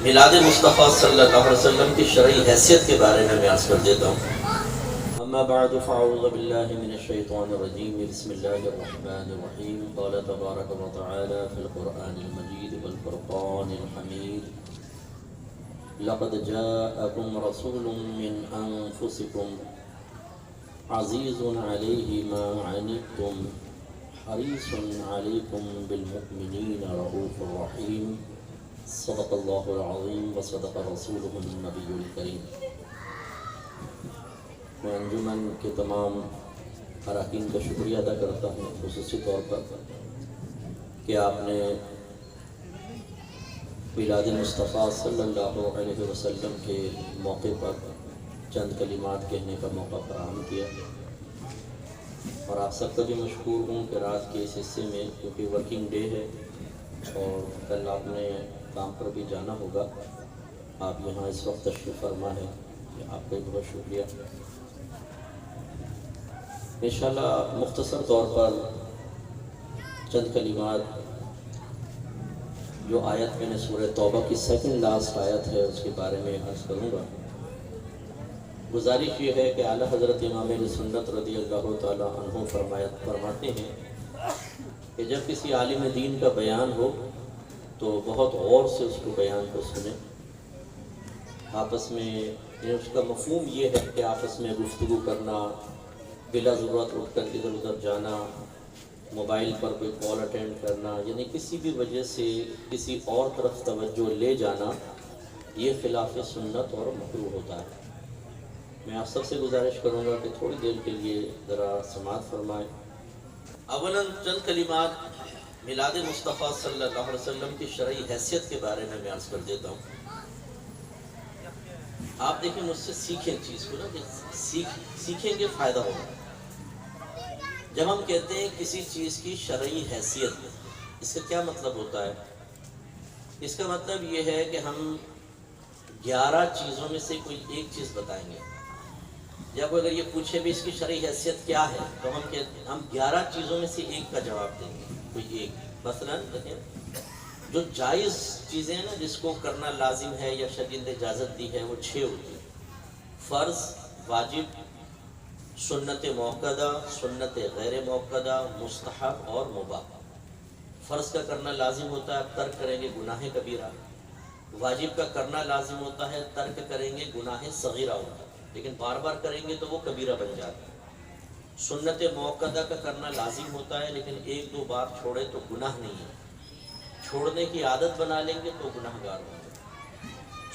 میلاد مصطفیٰ صلی اللہ علیہ وسلم کی شرعی حیثیت کے بارے میں عرض کر دیتا ہوں۔ اما بعد فاعوذ باللہ من الشیطان الرجیم، بسم اللہ الرحمن الرحیم۔ قال تبارک و تعالی فی القرآن المجید والفرقان الحمید، لقد جاءکم رسول من انفسکم عزیز علیہ ما عنتم حریص علیکم بالمؤمنین رؤوف رحیم، صدق اللہ العظیم و صدق رسولہ النبی الکریم۔ میں انجمن کے تمام اراکین کا شکریہ ادا کرتا ہوں، خصوصی طور پر کہ آپ نے میلاد مصطفیٰ صلی اللہ علیہ وسلم کے موقع پر چند کلمات کہنے کا موقع فراہم کیا، اور آپ سب کا بھی مشکور ہوں کہ رات کے اس حصے میں، کیونکہ ورکنگ ڈے ہے اور کل آپ نے کام پر بھی جانا ہوگا، آپ یہاں اس وقت تشریف فرما ہے، آپ کا بہت شکریہ۔ انشاءاللہ مختصر طور پر چند کلمات، جو آیت میں نے سورہ توبہ کی سیکنڈ لاسٹ آیت ہے اس کے بارے میں عرض کروں گا۔ گزارش یہ ہے کہ اعلیٰ حضرت امام اہل سنت رضی اللہ تعالیٰ عنہ فرماتے ہیں کہ جب کسی عالم دین کا بیان ہو تو بہت غور سے اس کو بیان کو سنیں، آپس میں اس کا مفہوم یہ ہے کہ آپس میں گفتگو کرنا، بلا ضرورت اٹھ کر ادھر ادھر جانا، موبائل پر کوئی کال اٹینڈ کرنا، یعنی کسی بھی وجہ سے کسی اور طرف توجہ لے جانا، یہ خلاف سنت اور مکروہ ہوتا ہے۔ میں آپ سب سے گزارش کروں گا کہ تھوڑی دیر کے لیے ذرا سماعت فرمائیں۔ اولاً چند کلمات میلاد مصطفیٰ صلی اللہ علیہ وسلم کی شرعی حیثیت کے بارے میں عرض کر دیتا ہوں۔ آپ دیکھیں، مجھ سے سیکھیں چیز کو نا، کہ سیکھیں گے فائدہ ہوگا۔ جب ہم کہتے ہیں کسی چیز کی شرعی حیثیت، اس کا کیا مطلب ہوتا ہے؟ اس کا مطلب یہ ہے کہ ہم 11 چیزوں میں سے کوئی ایک چیز بتائیں گے۔ جب اگر یہ پوچھے بھی اس کی شرعی حیثیت کیا ہے، تو ہم 11 چیزوں میں سے ایک کا جواب دیں گے، کوئی ایک۔ مثلاً دیکھیں، جو جائز چیزیں ہیں نا، جس کو کرنا لازم ہے یا شریعت نے اجازت دی ہے، وہ 6 ہوتی ہیں: فرض، واجب، سنت موقدہ، سنت غیر موقدہ، مستحب اور مباح۔ فرض کا کرنا لازم ہوتا ہے، ترک کریں گے گناہ کبیرہ۔ واجب کا کرنا لازم ہوتا ہے، ترک کریں گے گناہ صغیرہ ہوتا ہے، لیکن بار بار کریں گے تو وہ کبیرہ بن جاتا ہے۔ سنت موقدہ کا کرنا لازم ہوتا ہے، لیکن 1-2 بار چھوڑے تو گناہ نہیں ہے، چھوڑنے کی عادت بنا لیں گے تو گناہ گار ہوں گے۔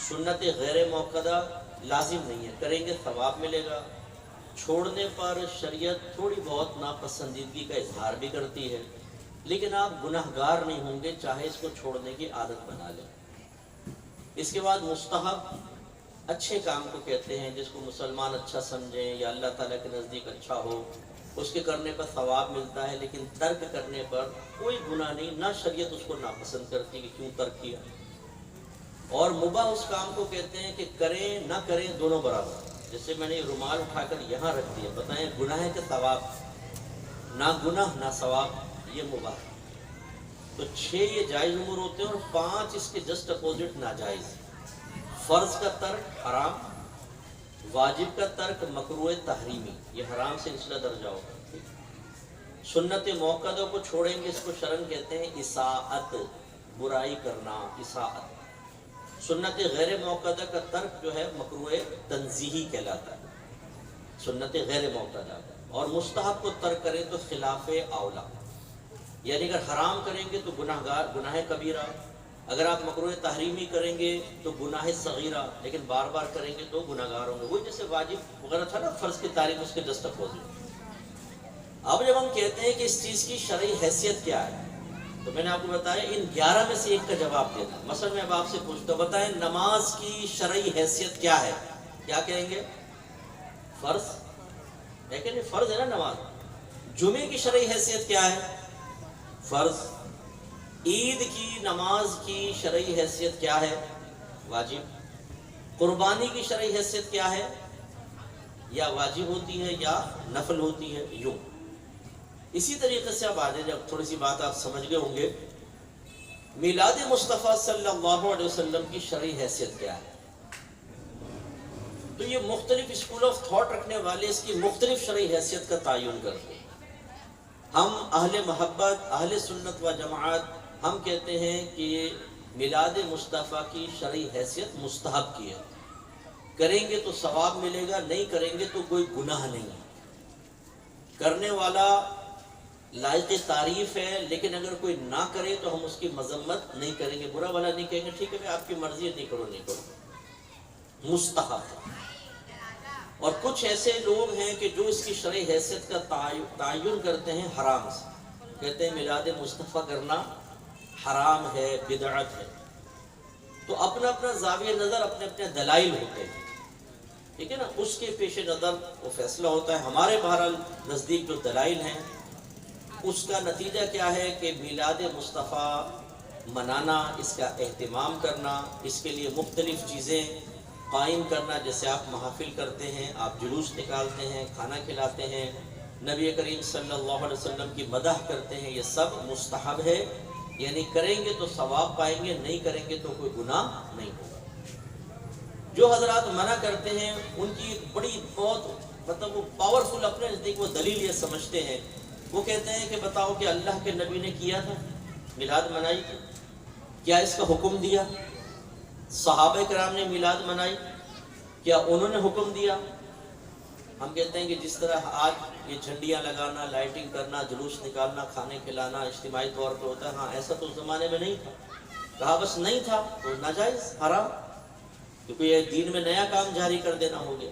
سنت غیر موقدہ لازم نہیں ہے، کریں گے ثواب ملے گا، چھوڑنے پر شریعت تھوڑی بہت ناپسندیدگی کا اظہار بھی کرتی ہے، لیکن آپ گناہ گار نہیں ہوں گے چاہے اس کو چھوڑنے کی عادت بنا لیں۔ اس کے بعد مستحب، اچھے کام کو کہتے ہیں جس کو مسلمان اچھا سمجھیں یا اللہ تعالیٰ کے نزدیک اچھا ہو، اس کے کرنے پر ثواب ملتا ہے، لیکن ترک کرنے پر کوئی گناہ نہیں، نہ شریعت اس کو ناپسند کرتی کہ کیوں ترک کیا۔ اور مباح اس کام کو کہتے ہیں کہ کریں نہ کریں دونوں برابر۔ جیسے میں نے رومال اٹھا کر یہاں رکھ دیا، بتائیں گناہ کے ثواب، نہ گناہ نہ ثواب، یہ مباح۔ تو 6 یہ جائز امور ہوتے ہیں، اور 5 اس کے جسٹ اپوزٹ ناجائز۔ فرض کا ترک حرام، واجب کا ترک مکروہ تحریمی، یہ حرام سے نچلا درجہ ہوگا۔ سنت موقدہ کو چھوڑیں گے، اس کو شرعاً کہتے ہیں اساءت، برائی کرنا، اساءت۔ سنت غیر موقدہ کا ترک جو ہے مکروہ تنزیہی کہلاتا ہے، سنت غیر موقدہ۔ اور مستحب کو ترک کریں تو خلاف اولا، یعنی اگر حرام کریں گے تو گناہ کبیرہ، اگر آپ مکروہ تحریمی کریں گے تو گناہ صغیرہ، لیکن بار بار کریں گے تو گناہ گار ہوں گے۔ وہی جیسے واجب وغیرہ تھا نا، فرض کی تعریف اس کے جسٹ اپوزٹ۔ اب جب ہم کہتے ہیں کہ اس چیز کی شرعی حیثیت کیا ہے، تو میں نے آپ کو بتایا ان 11 میں سے ایک کا جواب دینا۔ مثلا میں اب آپ سے پوچھتا ہوں، بتائیں نماز کی شرعی حیثیت کیا ہے؟ کیا کہیں گے؟ فرض ہے کہ نہیں؟ فرض ہے نا نماز۔ جمعے کی شرعی حیثیت کیا ہے؟ فرض۔ عید کی نماز کی شرعی حیثیت کیا ہے؟ واجب۔ قربانی کی شرعی حیثیت کیا ہے؟ یا واجب ہوتی ہے یا نفل ہوتی ہے، یوں۔ اسی طریقے سے اب آگے جب تھوڑی سی بات آپ سمجھ گئے ہوں گے میلاد مصطفیٰ صلی اللہ علیہ وسلم کی شرعی حیثیت کیا ہے؟ تو یہ مختلف اسکول آف تھاٹ رکھنے والے اس کی مختلف شرعی حیثیت کا تعین کرتے ہیں۔ ہم اہل محبت، اہل سنت و جماعت، ہم کہتے ہیں کہ میلاد مصطفیٰ کی شرعی حیثیت مستحب کی ہے، کریں گے تو ثواب ملے گا، نہیں کریں گے تو کوئی گناہ نہیں ہے، کرنے والا لائق تعریف ہے، لیکن اگر کوئی نہ کرے تو ہم اس کی مذمت نہیں کریں گے، برا والا نہیں کہیں گے، ٹھیک ہے بھائی آپ کی مرضی ہے، نہیں کرو نہیں کرو، مستحب ہے۔ اور کچھ ایسے لوگ ہیں کہ جو اس کی شرعی حیثیت کا تعین کرتے ہیں حرام سے، کہتے ہیں میلاد مصطفیٰ کرنا حرام ہے، بدعت ہے۔ تو اپنا اپنا زاویہ نظر، اپنے اپنے دلائل ہوتے ہیں، ٹھیک ہے نا، اس کے پیش نظر وہ فیصلہ ہوتا ہے۔ ہمارے بہرحال نزدیک جو دلائل ہیں اس کا نتیجہ کیا ہے کہ میلاد مصطفیٰ منانا، اس کا اہتمام کرنا، اس کے لیے مختلف چیزیں قائم کرنا، جیسے آپ محافل کرتے ہیں، آپ جلوس نکالتے ہیں، کھانا کھلاتے ہیں، نبی کریم صلی اللہ علیہ وسلم کی مدح کرتے ہیں، یہ سب مستحب ہے، یعنی کریں گے تو ثواب پائیں گے، نہیں کریں گے تو کوئی گناہ نہیں ہوگا۔ جو حضرات منع کرتے ہیں ان کی بڑی بہت وہ پاورفل اپنے نزدیک وہ دلیل یہ سمجھتے ہیں، وہ کہتے ہیں کہ بتاؤ کہ اللہ کے نبی نے کیا تھا، میلاد منائی تھی، کیا اس کا حکم دیا؟ صحابہ کرام نے میلاد منائی، کیا انہوں نے حکم دیا؟ ہم کہتے ہیں کہ جس طرح آج یہ جھنڈیاں لگانا، لائٹنگ کرنا، جلوس نکالنا، کھانے کھلانا اجتماعی طور پہ ہوتا ہے، ہاں ایسا تو اس زمانے میں نہیں تھا، کہا بس نہیں تھا تو ناجائز، حرام، کیونکہ یہ دین میں نیا کام جاری کر دینا ہو گیا۔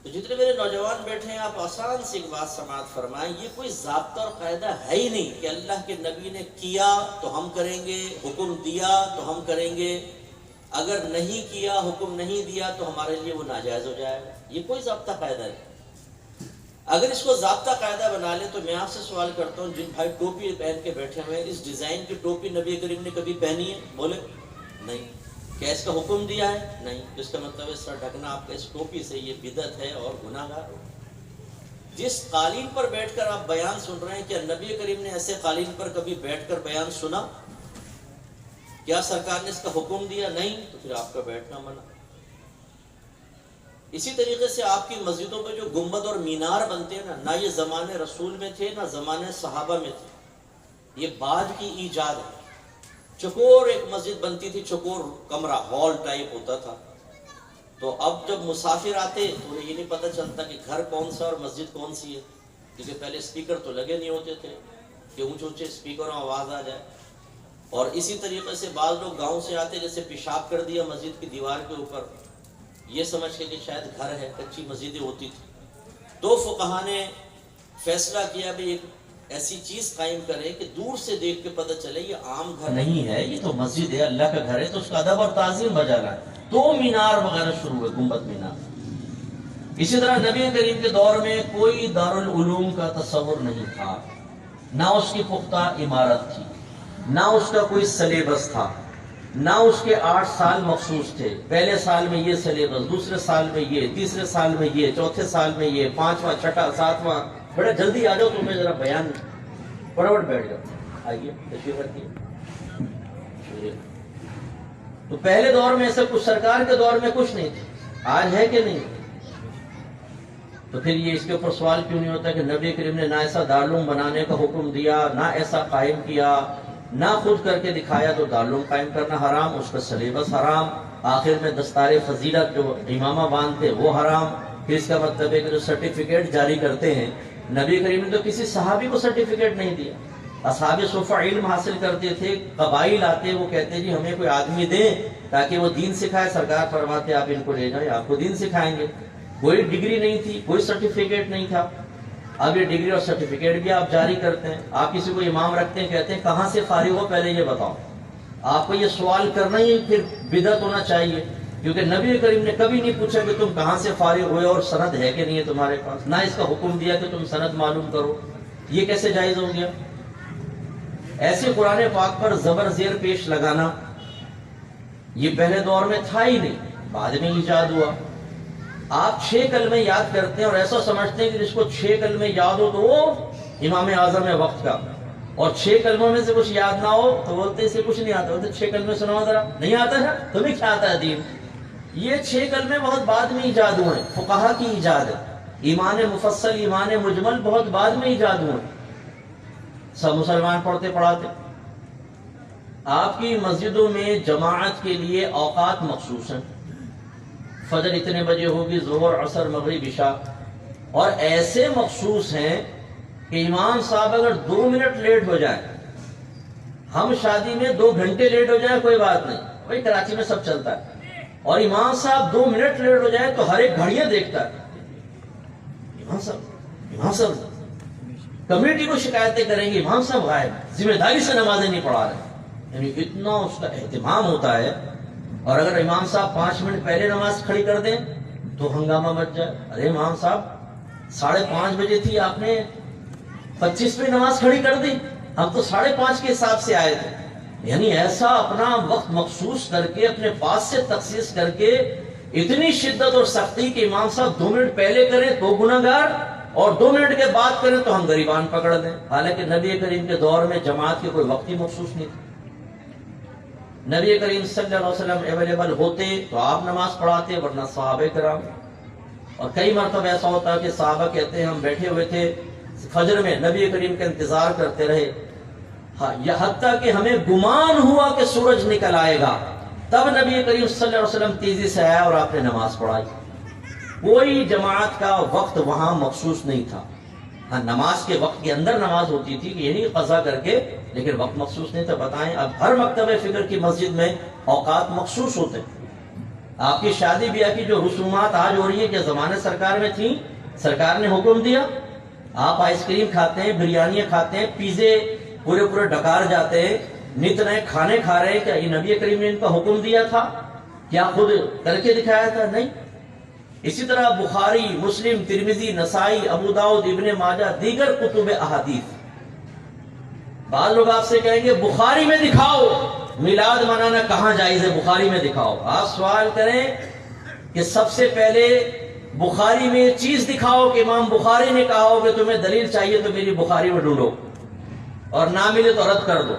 تو جتنے میرے نوجوان بیٹھے ہیں، آپ آسان سی ایک بات سماعت فرمائیں، یہ کوئی ضابطہ اور قاعدہ ہے ہی نہیں کہ اللہ کے نبی نے کیا تو ہم کریں گے، حکم دیا تو ہم کریں گے، اگر نہیں کیا، حکم نہیں دیا تو ہمارے لیے وہ ناجائز ہو جائے گا، یہ کوئی ضابطہ قاعدہ نہیں۔ اگر اس کو ضابطہ قاعدہ بنا لیں تو میں آپ سے سوال کرتا ہوں، جن بھائی ٹوپی پہن کے بیٹھے ہوئے ہیں، اس ڈیزائن کی ٹوپی نبی کریم نے کبھی پہنی ہے؟ بولے نہیں۔ کیا اس کا حکم دیا ہے؟ نہیں۔ اس کا مطلب ہے سر ڈھکنا آپ کا اس ٹوپی سے یہ بدعت ہے اور گناہ گار ہو۔ جس قالین پر بیٹھ کر آپ بیان سن رہے ہیں، کیا نبی کریم نے ایسے قالین پر کبھی بیٹھ کر بیان سنا؟ کیا سرکار نے اس کا حکم دیا؟ نہیں، تو پھر آپ کا بیٹھنا منع۔ اسی طریقے سے آپ کی مسجدوں میں جو گنبد اور مینار بنتے ہیں نا، نہ یہ زمانے رسول میں تھے نہ زمانے صحابہ میں تھے، یہ بعد کی ایجاد ہے۔ چکور ایک مسجد بنتی تھی، چکور کمرہ، ہال ٹائپ ہوتا تھا، تو اب جب مسافر آتے تو انہیں یہ نہیں پتہ چلتا کہ گھر کون سا اور مسجد کون سی ہے، کیونکہ پہلے اسپیکر تو لگے نہیں ہوتے تھے کہ اونچے اونچے اسپیکروں آواز آ جائے۔ اور اسی طریقے سے بعض لوگ گاؤں سے آتے، جیسے پیشاب کر دیا مسجد کی دیوار کے اوپر، یہ سمجھ کے کہ شاید گھر ہے، کچی مسجدیں ہوتی تھی، تو فقہا نے فیصلہ کیا بھی ایک ایسی چیز قائم کرے کہ دور سے دیکھ کے پتہ چلے یہ عام گھر نہیں ہے، یہ تو مسجد ہے، اللہ کا گھر ہے، تو اس کا ادب اور تعظیم بجانا ہے، تو مینار وغیرہ شروع ہوئے، گنبد مینار۔ اسی طرح نبی کریم کے دور میں کوئی دارالعلوم کا تصور نہیں تھا، نہ اس کی پختہ عمارت تھی، نہ اس کا کوئی سلیبس تھا، نہ اس کے 8 سال مخصوص تھے، پہلے سال میں یہ سلیبس، دوسرے سال میں یہ، تیسرے سال میں یہ، چوتھے سال میں یہ، 5واں، 6واں، 7واں، بڑا جلدی آ جاؤ تمہیں ذرا بیان، فٹافٹ بیٹھ جاؤ، آئیے تشریف رکھیے۔ تو پہلے دور میں ایسا کچھ، سرکار کے دور میں کچھ نہیں تھا، آج ہے کہ نہیں؟ تو پھر یہ اس کے اوپر سوال کیوں نہیں ہوتا کہ نبی کریم نے نہ ایسا دارالعلوم بنانے کا حکم دیا، نہ ایسا قائم کیا، نہ خود کر کے دکھایا، تو دارالعلوم قائم کرنا حرام، اس کا سلیبس حرام، آخر میں دستار فضیلت جو امامہ باندھتے وہ حرام۔ پھر اس کا مطلب ہے کہ جو سرٹیفکیٹ جاری کرتے ہیں، نبی کریم نے تو کسی صحابی کو سرٹیفکیٹ نہیں دیا، اصحاب صفہ علم حاصل کرتے تھے، قبائل آتے، وہ کہتے جی ہمیں کوئی آدمی دیں تاکہ وہ دین سکھائے، سرکار فرماتے آپ ان کو لے جائیں، آپ کو دین سکھائیں گے۔ کوئی ڈگری نہیں تھی، کوئی سرٹیفکیٹ نہیں تھا، اب یہ ڈگری اور سرٹیفکیٹ بھی آپ جاری کرتے ہیں۔ آپ کسی کو امام رکھتے ہیں، کہتے ہیں کہاں سے فارغ ہو پہلے یہ بتاؤ، آپ کو یہ سوال کرنا ہی پھر بدعت ہونا چاہیے، کیونکہ نبی کریم نے کبھی نہیں پوچھا کہ تم کہاں سے فارغ ہوئے اور سند ہے کہ نہیں ہے تمہارے پاس، نہ اس کا حکم دیا کہ تم سند معلوم کرو، یہ کیسے جائز ہو گیا؟ ایسے قرآن پاک پر زبر زیر پیش لگانا یہ پہلے دور میں تھا ہی نہیں، بعد میں ایجاد ہوا۔ آپ 6 کلمے یاد کرتے ہیں اور ایسا سمجھتے ہیں کہ جس کو 6 کلمے یاد ہو تو وہ امام اعظم ہے وقت کا، اور 6 کلموں میں سے کچھ یاد نہ ہو تو بولتے اسے کچھ نہیں آتا، بولتے 6 کلمے سناؤ ذرا، نہیں آتا ہے تمہیں کیا آتا ہے دین؟ یہ 6 کلمے بہت بعد میں ایجاد ہوئے، فقہا کی ایجاد ہے۔ ایمان مفصل، ایمان مجمل بہت بعد میں ایجاد ہوئے، سب مسلمان پڑھتے پڑھاتے۔ آپ کی مسجدوں میں جماعت کے لیے اوقات مخصوص ہیں، فجر اتنے بجے ہوگی، ظہر، عصر، مغرب، عشاء، اور ایسے مخصوص ہیں کہ امام صاحب اگر 2 منٹ لیٹ ہو جائے، ہم شادی میں 2 گھنٹے لیٹ ہو جائے کوئی بات نہیں، وہی کراچی میں سب چلتا ہے، اور امام صاحب 2 منٹ لیٹ ہو جائے تو ہر ایک گھڑیاں دیکھتا ہے، امام صاحب کمیٹی کو شکایتیں کریں گے، امام صاحب غائب، ذمہ داری سے نمازیں نہیں پڑھا رہے، یعنی اتنا اس کا اہتمام ہوتا ہے۔ اور اگر امام صاحب 5 منٹ پہلے نماز کھڑی کر دیں تو ہنگامہ مچ جائے، ارے امام صاحب 5:30 بجے تھی، آپ نے 25 پہ نماز کھڑی کر دی، ہم تو 5:30 کے حساب سے آئے تھے۔ یعنی ایسا اپنا وقت مخصوص کر کے، اپنے پاس سے تخصیص کر کے، اتنی شدت اور سختی کہ امام صاحب 2 منٹ پہلے کریں تو گناہگار، اور 2 منٹ کے بعد کریں تو ہم غریبان پکڑ دیں۔ حالانکہ نبی کریم کے دور میں جماعت کے کوئی وقت ہی مخصوص نہیں تھا، نبی کریم صلی اللہ علیہ وسلم اویلیبل ہوتے تو آپ نماز پڑھاتے، ورنہ صحابہ کرام۔ اور کئی مرتبہ ایسا ہوتا کہ صحابہ کہتے ہیں ہم بیٹھے ہوئے تھے فجر میں، نبی کریم کا انتظار کرتے رہے، حتیٰ کہ ہمیں گمان ہوا کہ سورج نکل آئے گا، تب نبی کریم صلی اللہ علیہ وسلم تیزی سے آیا اور آپ نے نماز پڑھائی۔ کوئی جماعت کا وقت وہاں مخصوص نہیں تھا، ہاں نماز کے وقت کے اندر نماز ہوتی تھی کہ یعنی قضا کر کے، لیکن وقت مخصوص نہیں تھا۔ بتائیں اب ہر مکتبہ فکر کی مسجد میں اوقات مخصوص ہوتے ہیں۔ آپ کی شادی بیاہ کی جو رسومات آج ہو رہی ہے کیا زمانے سرکار میں تھیں؟ سرکار نے حکم دیا، آپ آئس کریم کھاتے ہیں، بریانیاں کھاتے ہیں، پیزے پورے ڈکار جاتے ہیں، نت نئے کھانے کھا رہے ہیں، کیا یہ نبی کریم نے ان کا حکم دیا تھا؟ کیا خود کر کے دکھایا تھا؟ نہیں۔ اسی طرح بخاری، مسلم، ترمذی، نسائی، ابو داؤد، ابن ماجہ، دیگر کتب احادیث۔ بعض لوگ آپ سے کہیں گے بخاری میں دکھاؤ میلاد منانا کہاں جائز ہے، بخاری میں دکھاؤ۔ آپ سوال کریں کہ سب سے پہلے بخاری میں چیز دکھاؤ کہ امام بخاری نے کہا ہو کہ تمہیں دلیل چاہیے تو میری بخاری میں ڈھونڈو، اور نہ ملے تو رد کر دو۔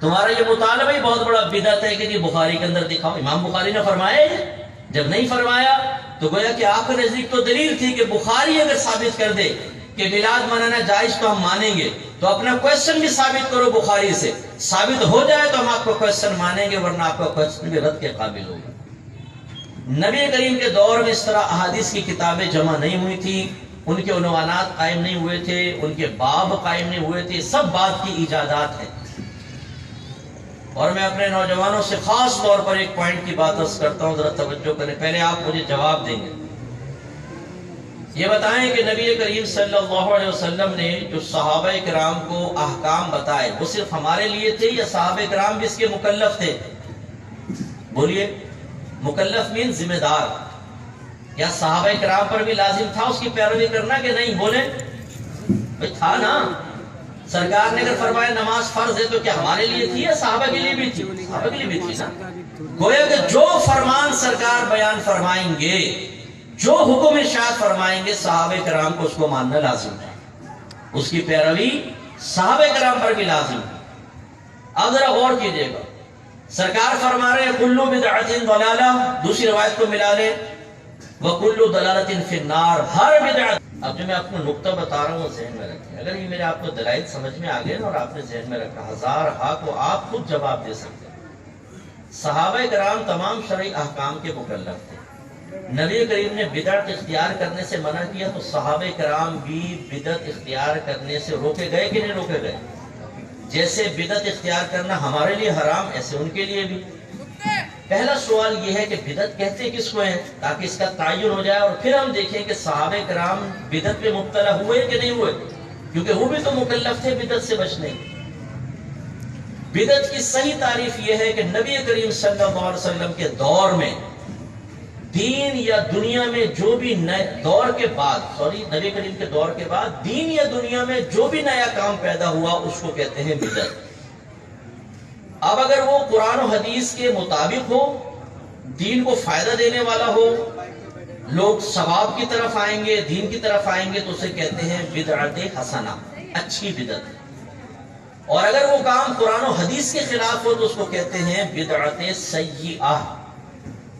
تمہارا یہ مطالبہ ہی بہت بڑا بدعت ہے کہ جی بخاری کے اندر دکھاؤ، امام بخاری نے فرمایا ہے؟ جب نہیں فرمایا تو گویا کہ آپ کے نزدیک تو دلیل تھی کہ بخاری اگر ثابت کر دے کہ میلاد منانا جائز تو ہم مانیں گے، تو اپنا کوشچن بھی ثابت کرو بخاری سے، ثابت ہو جائے تو ہم آپ کا کوشچن مانیں گے، ورنہ آپ کا کوشچن بھی رد کے قابل ہوگا۔ نبی کریم کے دور میں اس طرح احادیث کی کتابیں جمع نہیں ہوئی تھی، ان کے عنوانات قائم نہیں ہوئے تھے، ان کے باب قائم نہیں ہوئے تھے، سب بعد کی ایجادات ہیں۔ اور میں اپنے نوجوانوں سے خاص طور پر ایک پوائنٹ کی بات عرض کرتا ہوں، ذرا توجہ کریں، پہلے آپ مجھے جواب دیں گے۔ یہ بتائیں کہ نبی کریم صلی اللہ علیہ وسلم نے جو صحابہ کرام کو احکام بتائے وہ صرف ہمارے لیے تھے یا صحابہ کرام بھی اس کے مکلف تھے؟ بولیے، مکلف مین ذمہ دار، یا صحابہ کرام پر بھی لازم تھا اس کی پیروی کرنا کہ نہیں؟ بولیں بھائی، تھا نا۔ سرکار نے اگر فرمایا نماز فرض ہے تو کیا ہمارے لیے تھی یا صحابہ کے لیے بھی تھی؟ صحابہ کے لیے بھی تھی نا۔ گویا کہ جو فرمان سرکار بیان فرمائیں گے، جو حکم ارشاد فرمائیں گے، صحابہ کرام کو اس کو ماننا لازم ہے، اس کی پیروی صحابہ کرام پر بھی لازم ہے۔ اب ذرا غور کیجئے گا، سرکار فرما رہے ہیں کلو بدعۃ ضلالہ، دوسری روایت کو ملا لیں وَكُلُّ ضَلَالَةٍ فِي النَّارِ، ہر بدعت۔ اب جو میں آپ کو نقطہ بتا رہا ہوں وہ ذہن میں رکھیں، اگر یہ میرے آپ کو دلائل سمجھ میں آ گئے اور آپ نے ذہن میں رکھا، 1000 ہاں کو آپ خود جواب دے سکتے ہیں۔ صحابہ کرام تمام شرعی احکام کے مکلف تھے، نبی کریم نے بدعت اختیار کرنے سے منع کیا تو صحابہ کرام بھی بدعت اختیار کرنے سے روکے گئے کہ نہیں روکے گئے؟ جیسے بدعت اختیار کرنا ہمارے لیے حرام، ایسے ان کے لیے بھی۔ پہلا سوال یہ ہے کہ بدعت کہتے کس کو ہیں، تاکہ اس کا تعین ہو جائے، اور پھر ہم دیکھیں کہ صحابہ کرام بدعت میں مبتلا ہوئے کہ نہیں ہوئے، کیونکہ وہ بھی تو مکلف تھے بدعت سے بچنے۔ بدعت کی صحیح تعریف یہ ہے کہ نبی کریم صلی اللہ علیہ وسلم کے دور میں دین یا دنیا میں جو بھی دور کے بعد نبی کریم کے دور کے بعد دین یا دنیا میں جو بھی نیا کام پیدا ہوا اس کو کہتے ہیں بدعت۔ اب اگر وہ قرآن و حدیث کے مطابق ہو، دین کو فائدہ دینے والا ہو، لوگ ثواب کی طرف آئیں گے، دین کی طرف آئیں گے، تو اسے کہتے ہیں بدعت حسنہ، اچھی بدعت۔ اور اگر وہ کام قرآن و حدیث کے خلاف ہو تو اس کو کہتے ہیں بدعت سیئہ،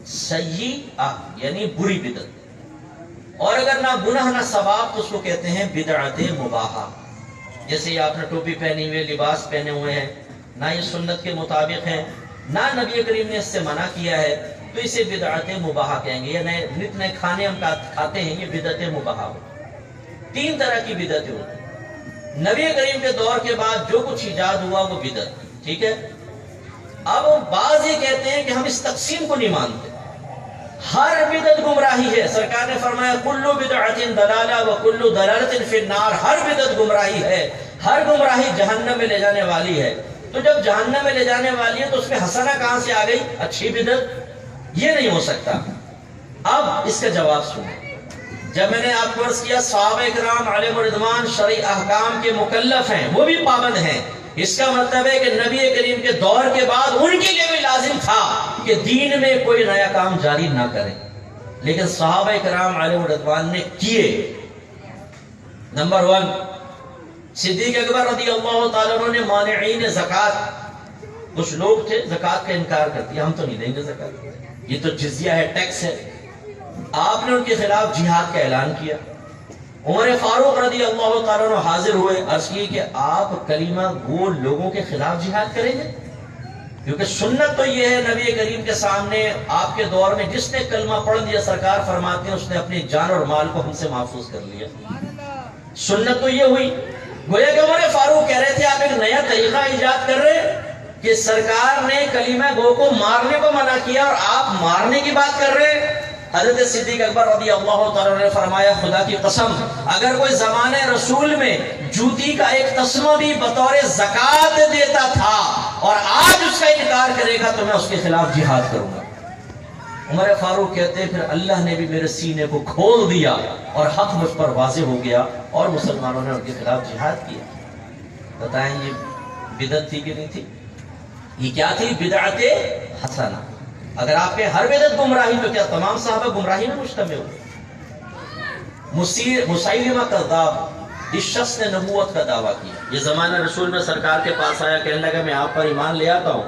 سیئہ یعنی بری بدعت۔ اور اگر نہ گناہ نہ ثواب تو اس کو کہتے ہیں بدعت مباحہ۔ جیسے آپ نے ٹوپی پہنی ہوئے، لباس پہنے ہوئے ہیں، نہ یہ سنت کے مطابق ہیں، نہ نبی کریم نے اس سے منع کیا ہے، تو اسے بدعت مباحہ کہیں گے۔ یہ نئے نئے کھانے ہم کھاتے ہیں، یہ بدعت مباحہ ہو۔ تین طرح کی بدعتیں ہوتی ہیں۔ نبی کریم کے دور کے بعد جو کچھ ایجاد ہوا وہ بدعت، ٹھیک ہے۔ اب بعض یہ کہتے ہیں کہ ہم اس تقسیم کو نہیں مانتے، ہر بدعت گمراہی ہے۔ سرکار نے فرمایا کل بدعت ضلالہ وکل ضلالۃ فی النار، ہر بدعت گمراہی ہے، ہر گمراہی جہنم میں لے جانے والی ہے۔ تو جب جہنم میں لے جانے والی ہے تو اس میں حسنہ کہاں سے آ گئی؟ اچھی بدعت؟ یہ نہیں ہو سکتا۔ اب اس کا جواب سنیں۔ جب میں نے آپ کو عرض کیا صحابہ کرام علیہم الرضوان شرعی احکام کے مکلف ہیں، وہ بھی پابند ہیں، اس کا مطلب ہے کہ نبی کریم کے دور کے بعد ان کے لیے بھی لازم تھا کہ دین میں کوئی نیا کام جاری نہ کریں، لیکن صحابہ کرام علیہم الرضوان نے کیے۔ نمبر 1، صدیق اکبر رضی اللہ تعالیٰ عنہ نے مانعین زکوٰۃ، کچھ لوگ تھے زکوٰۃ کا انکار کرتے ہیں، ہم تو نہیں دیں گے زکوٰۃ، یہ تو جزیہ ہے، ٹیکس ہے۔ آپ نے ان کے خلاف جہاد کا اعلان کیا۔ عمر فاروق رضی اللہ تعالیٰ عنہ حاضر ہوئے، عرض کی کہ آپ کلمہ گو لوگوں کے خلاف جہاد کریں گے؟ کیونکہ سنت تو یہ ہے نبی کریم کے سامنے آپ کے دور میں جس نے کلمہ پڑھ لیا، سرکار فرماتے ہیں اس نے اپنی جان اور مال کو ہم سے محفوظ کر لیا۔ سنت تو یہ ہوئی، گویا کہ عمر فاروق کہہ رہے تھے آپ ایک نیا طریقہ ایجاد کر رہے کہ سرکار نے کلمہ گو کو مارنے کو منع کیا اور آپ مارنے کی بات کر رہے۔ حضرت صدیق اکبر رضی اللہ تعالیٰ نے فرمایا خدا کی قسم اگر کوئی زمانہ رسول میں جوتی کا ایک تسمہ بھی بطور زکوٰۃ دیتا تھا اور آج اس کا انکار کرے گا تو میں اس کے خلاف جہاد کروں گا۔ عمر فاروق کہتے ہیں پھر اللہ نے بھی میرے سینے کو کھول دیا اور حق مجھ پر واضح ہو گیا اور مسلمانوں نے ان کے خلاف جہاد کیا۔ بتائیں یہ بدعت تھی کہ نہیں تھی؟ یہ کیا تھی؟ بدعت حسنہ۔ اگر آپ کے ہر بدعت گمراہی تو کیا تمام صحابہ گمراہی میں مشتمل ہوئے؟ مسیلمہ کذاب، اس شخص نے نبوت کا دعویٰ کیا، یہ زمانہ رسول میں سرکار کے پاس آیا، کہنے لگا میں آپ پر ایمان لے آتا ہوں،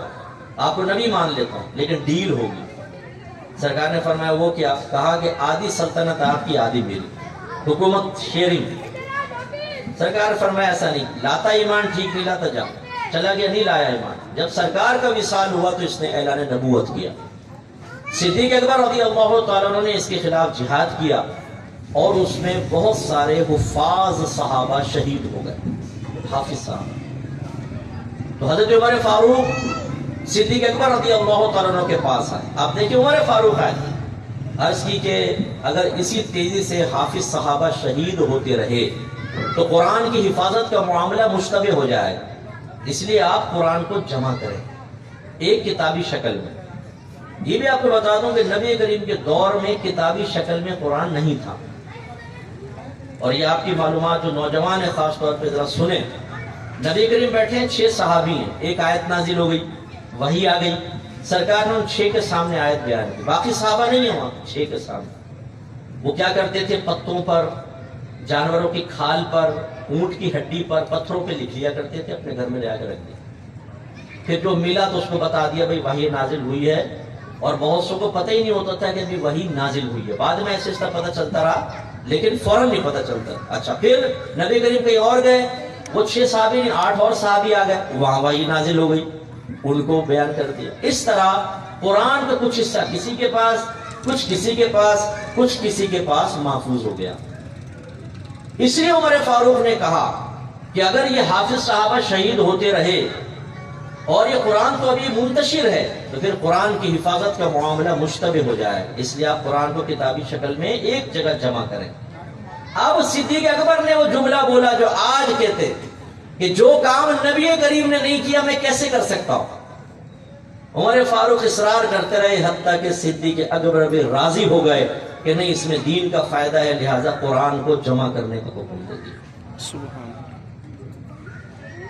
آپ کو نبی مان لیتا ہوں، لیکن ڈیل ہوگی۔ سرکار نے فرمایا وہ کیا؟ کہا کہ آدھی سلطنت آپ کی آدھی میری، حکومت شیئرنگ۔ سرکار فرمایا ایسا نہیں، لاتا ایمان ٹھیک، نہیں لاتا جا۔ چلا گیا، نہیں لایا ایمان۔ جب سرکار کا وصال ہوا تو اس نے اعلان نبوت کیا۔ صدیق اکبر رضی اللہ تعالیٰ عنہ نے اس کے خلاف جہاد کیا اور اس میں بہت سارے حفاظ صحابہ شہید ہو گئے، حافظ صاحب۔ تو حضرت عمر فاروق صدیق اکبر رضی اللہ تعالیٰ عنہ کے پاس آئے۔ آپ دیکھیں عمر فاروق آئے، عرض کی کہ اگر اسی تیزی سے حافظ صحابہ شہید ہوتے رہے تو قرآن کی حفاظت کا معاملہ مشتبہ ہو جائے گا، اس لیے آپ قرآن کو جمع کریں ایک کتابی شکل میں۔ یہ بھی آپ کو بتا دوں کہ نبی کریم کے دور میں کتابی شکل میں قرآن نہیں تھا، اور یہ آپ کی معلومات جو نوجوان ہیں خاص طور پہ ذرا سنیں۔ نبی کریم بیٹھے ہیں، 6 صحابی ہیں، ایک آیت نازل ہو گئی، وحی آ گئی، سرکار نے ان 6 کے سامنے آیت بیان کی، باقی صحابہ نہیں ہیں وہاں، 6 کے سامنے۔ وہ کیا کرتے تھے؟ پتوں پر، جانوروں کی کھال پر، اونٹ کی ہڈی پر، پتھروں پہ لکھ لیا کرتے تھے، اپنے گھر میں لے کر رکھ دیا۔ پھر جو ملا تو اس کو بتا دیا بھائی وحی نازل ہوئی ہے، اور بہت سو کو پتہ ہی نہیں ہوتا تھا کہ وحی نازل ہوئی ہے، بعد میں ایسے اس کا پتہ چلتا رہا لیکن فوراً نہیں پتہ چلتا۔ اچھا پھر نبی کریم کہیں اور گئے، وہ 6 صحابی نہیں 8 اور صحابی آ گئے، وہاں وحی نازل ہو گئی، ان کو بیان کر دیا۔ اس طرح قرآن کا کچھ حصہ کسی کے پاس، کچھ کسی کے پاس، کچھ کسی کے پاس محفوظ ہو گیا۔ اس لیے عمر فاروق نے کہا کہ اگر یہ حافظ صحابہ شہید ہوتے رہے اور یہ قرآن تو ابھی منتشر ہے تو پھر قرآن کی حفاظت کا معاملہ مشتبہ ہو جائے، اس لیے آپ قرآن کو کتابی شکل میں ایک جگہ جمع کریں۔ اب صدیق اکبر نے وہ جملہ بولا جو آج کہتے کہ جو کام نبی کریم نے نہیں کیا میں کیسے کر سکتا ہوں۔ عمر فاروق اصرار کرتے رہے حتیٰ کہ صدیق اکبر بھی راضی ہو گئے کہ نہیں اس میں دین کا فائدہ ہے، لہٰذا قرآن کو جمع کرنے کا حکم دے دیا۔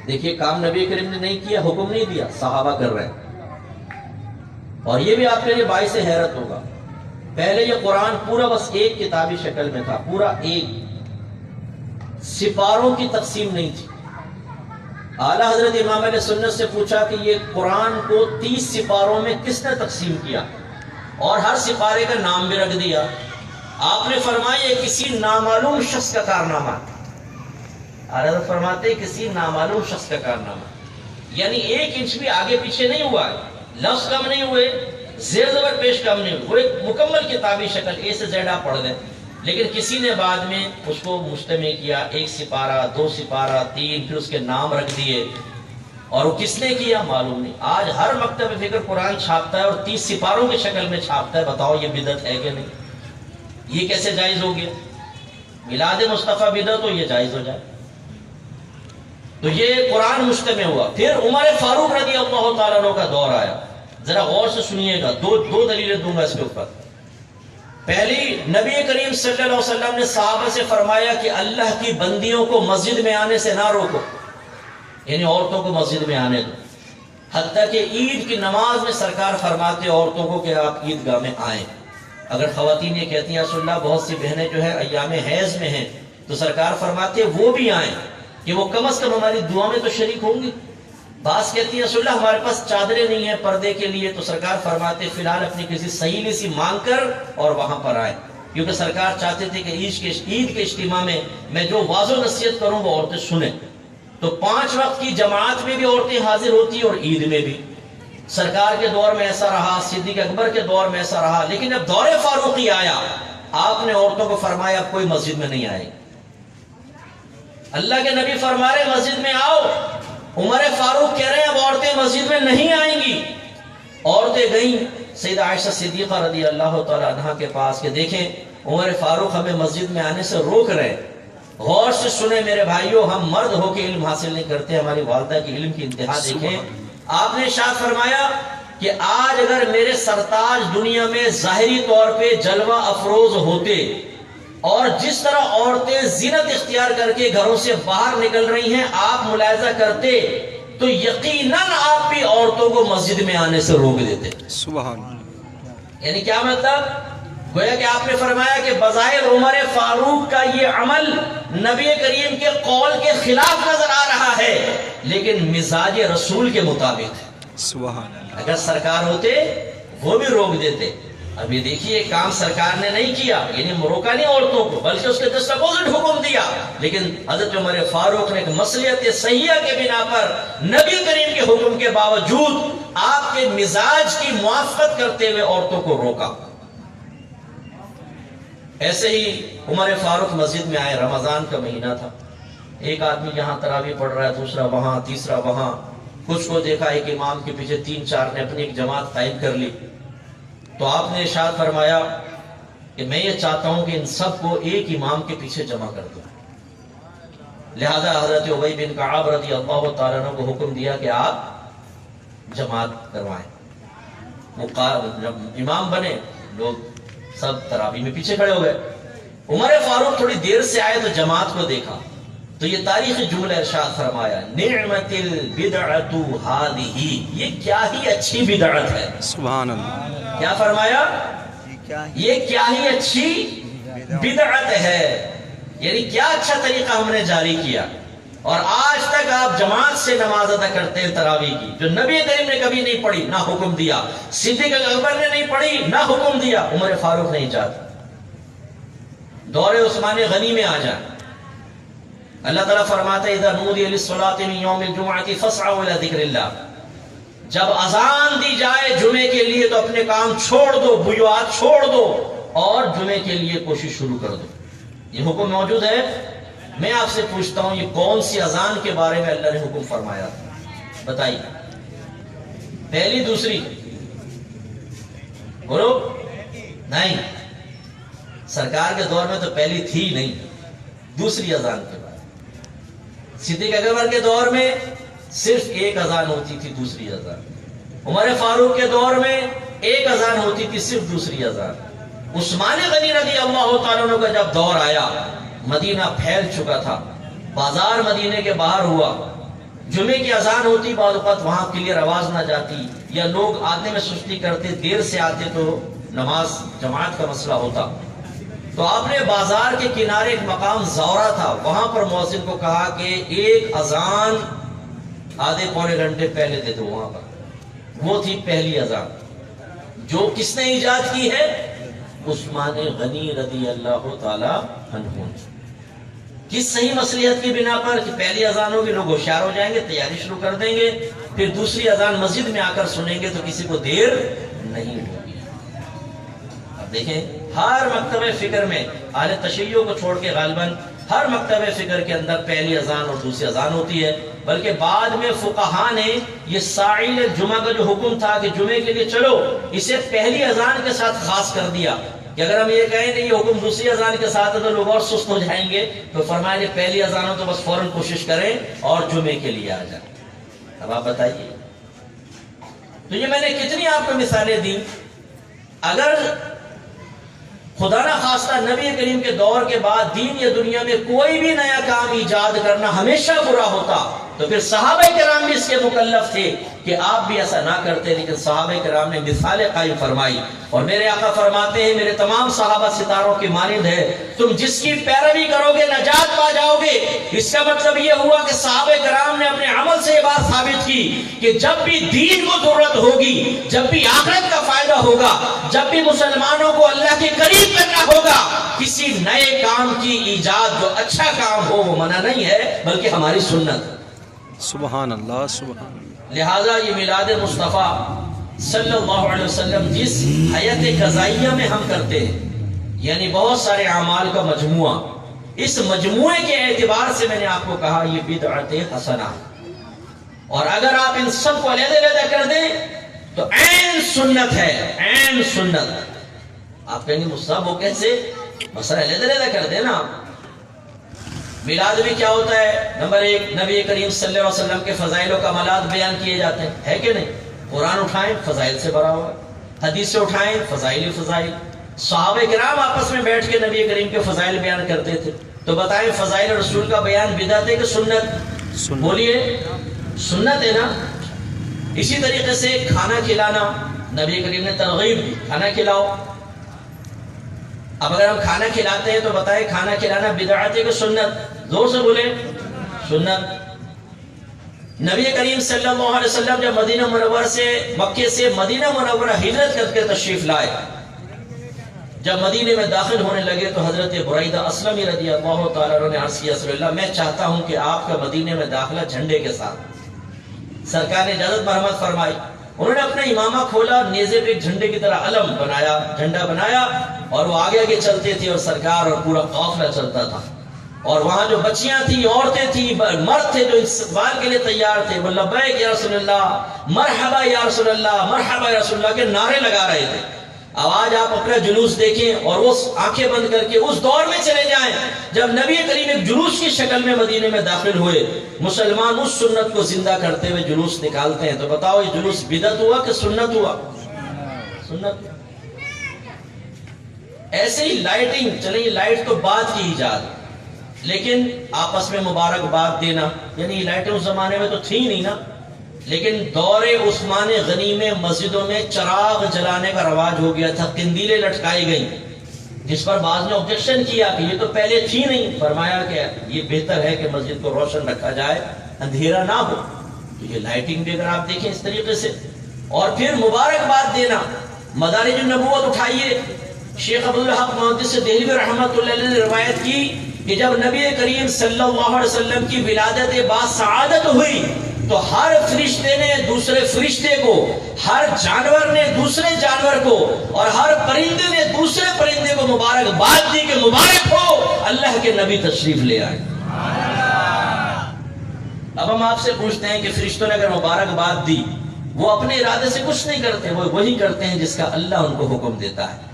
دیکھیے کام نبی کریم نے نہیں کیا، حکم نہیں دیا، صحابہ کر رہے ہیں۔ اور یہ بھی آپ کے لیے باعث حیرت ہوگا، پہلے یہ قرآن پورا بس ایک کتابی شکل میں تھا، پورا ایک، سپاروں کی تقسیم نہیں تھی۔ اعلیٰ حضرت امام علیہ سنت سے پوچھا کہ یہ قرآن کو 30 سپاروں میں کس نے تقسیم کیا اور ہر سپارے کا نام بھی رکھ دیا؟ آپ نے فرمایا یہ کسی نامعلوم شخص کا کارنامہ. اعلیٰ حضرت فرماتے کسی نامعلوم شخص کا کارنامہ، یعنی 1 انچ بھی آگے پیچھے نہیں ہوا، لفظ کم نہیں ہوئے، زیر زبر پیش کم نہیں ہوئے، وہ ایک مکمل کتابی شکل اے سے زیڈ آپ پڑھ دیں. لیکن کسی نے بعد میں اس کو مجتمع کیا، 1 سپارہ 2 سپارہ 3، پھر اس کے نام رکھ دیے، اور وہ کس نے کیا معلوم نہیں. آج ہر مکتب فکر قرآن چھاپتا ہے اور 30 سپاروں کی شکل میں چھاپتا ہے. بتاؤ یہ بدعت ہے کہ نہیں؟ یہ کیسے جائز ہو گیا؟ میلاد مصطفیٰ بدعت ہو یہ جائز ہو جائے؟ تو یہ قرآن مجتمع ہوا. پھر عمر فاروق رضی اللہ تعالیٰ عنہ کا دور آیا. ذرا غور سے سنیے گا، دو دلیلیں دوں گا اس کے اوپر. پہلی، نبی کریم صلی اللہ علیہ وسلم نے صحابہ سے فرمایا کہ اللہ کی بندیوں کو مسجد میں آنے سے نہ روکو، یعنی عورتوں کو مسجد میں آنے دو. حتیٰ کہ عید کی نماز میں سرکار فرماتے عورتوں کو کہ آپ عیدگاہ میں آئیں. اگر خواتین یہ کہتی ہیں رسول اللہ بہت سی بہنیں جو ہے ایام حیض میں ہیں، تو سرکار فرماتے وہ بھی آئیں کہ وہ کم از کم ہماری دعا میں تو شریک ہوں گی. بعض کہتی ہے رسول اللہ ہمارے پاس چادریں نہیں ہیں پردے کے لیے، تو سرکار فرماتے فی الحال اپنی کسی سہیلی سے مانگ کر اور وہاں پر آئے، کیونکہ سرکار چاہتے تھے کہ عید کے اجتماع میں جو واضح نصیحت کروں وہ عورتیں سنیں. تو 5 وقت کی جماعت میں بھی عورتیں حاضر ہوتی اور عید میں بھی. سرکار کے دور میں ایسا رہا، صدیق اکبر کے دور میں ایسا رہا. لیکن جب دور فاروقی آیا، آپ نے عورتوں کو فرمایا اب کوئی مسجد میں نہیں آئے. اللہ کے نبی فرما رہے مسجد میں آؤ، عمر فاروق کہہ رہے ہیں اب عورتیں مسجد میں نہیں آئیں گی. عورتیں گئیں سیدہ عائشہ صدیقہ رضی اللہ تعالی عنہا کے پاس کہ دیکھیں عمر فاروق ہمیں مسجد میں آنے سے روک رہے. غور سے سنیں میرے بھائیوں، ہم مرد ہو کے علم حاصل نہیں کرتے. ہماری والدہ کی علم کی انتہا دیکھیں. آپ نے ارشاد فرمایا کہ آج اگر میرے سرتاج دنیا میں ظاہری طور پہ جلوہ افروز ہوتے اور جس طرح عورتیں زینت اختیار کر کے گھروں سے باہر نکل رہی ہیں آپ ملاحظہ کرتے، تو یقیناً آپ بھی عورتوں کو مسجد میں آنے سے روک دیتے. سبحان اللہ. یعنی کیا مطلب؟ گویا کہ آپ نے فرمایا کہ بظاہر عمر فاروق کا یہ عمل نبی کریم کے قول کے خلاف نظر آ رہا ہے، لیکن مزاج رسول کے مطابق ہے. سبحان اللہ. اگر سرکار ہوتے وہ بھی روک دیتے. ابھی دیکھیے کام سرکار نے نہیں کیا، یعنی روکا نہیں عورتوں کو، بلکہ اس کے جسٹ اپوزٹ حکم دیا. لیکن حضرت عمر فاروق نے ایک مصلحت صحیحہ کے بنا پر نبی کریم کے حکم کے باوجود آپ کے مزاج کی موافقت کرتے ہوئے عورتوں کو روکا. ایسے ہی عمر فاروق مسجد میں آئے. رمضان کا مہینہ تھا. ایک آدمی یہاں تراویح پڑھ رہا ہے، دوسرا وہاں، تیسرا وہاں. کچھ کو دیکھا ایک امام کے پیچھے 3-4 نے اپنی ایک جماعت قائم کر لی. تو آپ نے ارشاد فرمایا کہ میں یہ چاہتا ہوں کہ ان سب کو ایک امام کے پیچھے جمع کر دوں. لہذا حضرت ابی بن کعب رضی اللہ تعالیٰ عنہ کو حکم دیا کہ آپ جماعت کروائیں. وہ جب امام بنے لوگ سب تراویح میں پیچھے کھڑے ہو گئے. عمر فاروق تھوڑی دیر سے آئے تو جماعت کو دیکھا تو یہ تاریخی جملہ ارشاد فرمایا نعمت البدعۃ ہذہ، یہ کیا ہی اچھی بدعت ہے. سبحان اللہ. کیا فرمایا؟ یہ کیا ہی اچھی بدعت ہے، یعنی کیا اچھا طریقہ ہم نے جاری کیا. اور آج تک آپ جماعت سے نماز ادا کرتے ہیں تراویح کی، جو نبی کریم نے کبھی نہیں پڑھی نہ حکم دیا، صدیق اکبر نے نہیں پڑھی نہ حکم دیا، عمر فاروق نہیں چاہتا. دور عثمان غنی میں آ جائیں. اللہ تعالیٰ فرماتا ہے اذا نودی للصلاۃ من یوم الجمعۃ فاسعوا الی ذکر اللہ. جب اذان دی جائے جمعے کے لیے تو اپنے کام چھوڑ دو، بیوات چھوڑ دو اور جمعے کے لیے کوشش شروع کر دو. یہ حکم موجود ہے. میں آپ سے پوچھتا ہوں یہ کون سی اذان کے بارے میں اللہ نے حکم فرمایا بتائیے؟ پہلی دوسری؟ بولو. نہیں، سرکار کے دور میں تو پہلی تھی نہیں. دوسری اذان کے بعد صدیق اکبر کے دور میں صرف ایک اذان ہوتی تھی، دوسری اذان. عمر فاروق کے دور میں ایک اذان ہوتی تھی، صرف دوسری اذان. عثمان غنی رضی اللہ تعالیٰ عنہ کا جب دور آیا، مدینہ پھیل چکا تھا، بازار مدینے کے باہر ہوا. جمعے کی اذان ہوتی، بعض اوقات وہاں کلیئر آواز نہ جاتی یا لوگ آنے میں سستی کرتے، دیر سے آتے تو نماز جماعت کا مسئلہ ہوتا. تو آپ نے بازار کے کنارے ایک مقام زورا تھا، وہاں پر مؤذن کو کہا کہ ایک اذان آدھے پونے گھنٹے پہلے تھے تو وہاں پر وہ تھی پہلی اذان، جو کس نے ایجاد کی ہے؟ عثمان غنی رضی اللہ تعالی عنہ نے۔ کس صحیح مصلحت کی بنا پر کہ پہلی اذان ہوگی، لوگ ہوشیار ہو جائیں گے، تیاری شروع کر دیں گے، پھر دوسری اذان مسجد میں آ کر سنیں گے تو کسی کو دیر نہیں ہوگی۔ اب دیکھیں ہر مکتب فکر میں اہل تشیع کو چھوڑ کے غالباً ہر مکتب فکر کے اندر پہلی اذان اور دوسری اذان ہوتی ہے، بلکہ بعد میں فقہا نے یہ ساعی جمعہ کا جو حکم تھا کہ جمعے کے لیے چلو، اسے پہلی اذان کے ساتھ خاص کر دیا کہ اگر ہم یہ کہیں کہ یہ حکم دوسری اذان کے ساتھ ہے تو لوگ اور سست ہو جائیں گے، تو فرمایا کہ پہلی اذان ہو تو بس فوراً کوشش کریں اور جمعے کے لیے آ جائیں۔ اب آپ بتائیے، تو یہ میں نے کتنی آپ کو مثالیں دی۔ اگر خدا نہ خواستہ نبی کریم کے دور کے بعد دین یا دنیا میں کوئی بھی نیا کام ایجاد کرنا ہمیشہ برا ہوتا تو پھر صحابہ کرام بھی اس کے مکلف تھے کہ آپ بھی ایسا نہ کرتے، لیکن صحابہ کرام نے مثالیں قائم فرمائی، اور میرے آقا فرماتے ہیں میرے تمام صحابہ ستاروں کی مانند ہے، تم جس کی پیروی کرو گے نجات پا جاؤ گے۔ اس کا مطلب یہ ہوا کہ صحابہ کرام نے اپنے عمل سے یہ بات ثابت کی کہ جب بھی دین کو ضرورت ہوگی، جب بھی آخرت کا فائدہ ہوگا، جب بھی مسلمانوں کو اللہ کے قریب کرنا ہوگا، کسی نئے کام کی ایجاد جو اچھا کام ہو وہ منع نہیں ہے بلکہ ہماری سنت۔ سبحان اللہ، سبحان اللہ۔ لہٰذا یہ میلاد مصطفیٰ صلی اللہ علیہ وسلم جس حیات قضائیہ میں ہم کرتے ہیں، یعنی بہت سارے اعمال کا مجموعہ، اس مجموعے کے اعتبار سے میں نے آپ کو کہا یہ بدعت حسنہ، اور اگر آپ ان سب کو علیحدہ کر دیں تو عین سنت ہے، عین سنت۔ آپ کہیں گے مصطفیٰ وہ کیسے؟ مسئلہ علیحدہ کر دیں نا۔ میلاد میں کیا ہوتا ہے؟ نمبر ایک، نبی کریم صلی اللہ علیہ وسلم کے فضائل و کمالات بیان کیے جاتے ہیں، ہے کہ نہیں؟ قرآن اٹھائیں فضائل سے بھرا ہوا، حدیث سے اٹھائیں فضائل ہی فضائل۔ صحابہ کرام آپس میں بیٹھ کے نبی کریم کے فضائل بیان کرتے تھے، تو بتائیں فضائل رسول کا بیان بدعت ہے کہ سنت؟ بولیے سنت ہے نا۔ اسی طریقے سے کھانا کھلانا، نبی کریم نے ترغیب دی کھانا کھلاؤ۔ اب اگر ہم کھانا کھلاتے ہیں تو بتائیں کھانا کھلانا بدعت ہے کہ سنت؟ زور سے بولیں سنت۔ نبی کریم صلی اللہ علیہ وسلم جب مدینہ منورہ سے مکے سے مدینہ منورہ ہجرت کر کے تشریف لائے، جب مدینے میں داخل ہونے لگے تو حضرت برائدہ اسلمی رضی اللہ تعالیٰ عنہ نے عرض کیا رسول اللہ میں چاہتا ہوں کہ آپ کا مدینے میں داخلہ جھنڈے کے ساتھ۔ سرکار نے اجازت مرحمت فرمائی، انہوں نے اپنا امامہ کھولا، نیزے پہ ایک جھنڈے کی طرح علم بنایا، جھنڈا بنایا، اور وہ آگے آگے چلتے تھے اور سرکار اور پورا قافلہ چلتا تھا، اور وہاں جو بچیاں تھیں، عورتیں تھیں، مرد تھے جو استقبال کے لیے تیار تھے، وہ لبیک یا رسول اللہ، مرحبا یا رسول اللہ، مرحبا یا رسول اللہ کے نعرے لگا رہے تھے۔ اب آج آپ اپنا جلوس دیکھیں اور وہ آنکھیں بند کر کے اس دور میں چلے جائیں جب نبی کریم ایک جلوس کی شکل میں مدینے میں داخل ہوئے، مسلمان اس سنت کو زندہ کرتے ہوئے جلوس نکالتے ہیں، تو بتاؤ یہ جلوس بدعت ہوا کہ سنت ہوا؟ سنت۔ ایسے ہی لائٹنگ، چلیں لائٹ تو بعد کی ایجاد، لیکن آپس میں مبارکباد دینا، یعنی لائٹیں اس زمانے میں تو تھی نہیں نا، لیکن دور عثمان غنی میں مسجدوں میں چراغ جلانے کا رواج ہو گیا تھا، قندیلیں لٹکائی گئیں، جس پر بعض نے آبجیکشن کیا کہ یہ تو پہلے تھی نہیں، فرمایا کہ یہ بہتر ہے کہ مسجد کو روشن رکھا جائے، اندھیرا نہ ہو۔ تو یہ لائٹنگ بھی اگر آپ دیکھیں اس طریقے سے، اور پھر مبارکباد دینا، مدارج النبوت اٹھائیے، شیخ عبدالحق محدث دہلوی رحمۃ اللہ علیہ نے روایت کی کہ جب نبی کریم صلی اللہ علیہ وسلم کی ولادت باسعادت ہوئی تو ہر فرشتے نے دوسرے فرشتے کو، ہر جانور نے دوسرے جانور کو، اور ہر پرندے نے دوسرے پرندے کو مبارکباد دی کہ مبارک ہو اللہ کے نبی تشریف لے آئے۔ اب ہم آپ سے پوچھتے ہیں کہ فرشتوں نے اگر مبارکباد دی، وہ اپنے ارادے سے کچھ نہیں کرتے، وہ وہی کرتے ہیں جس کا اللہ ان کو حکم دیتا ہے۔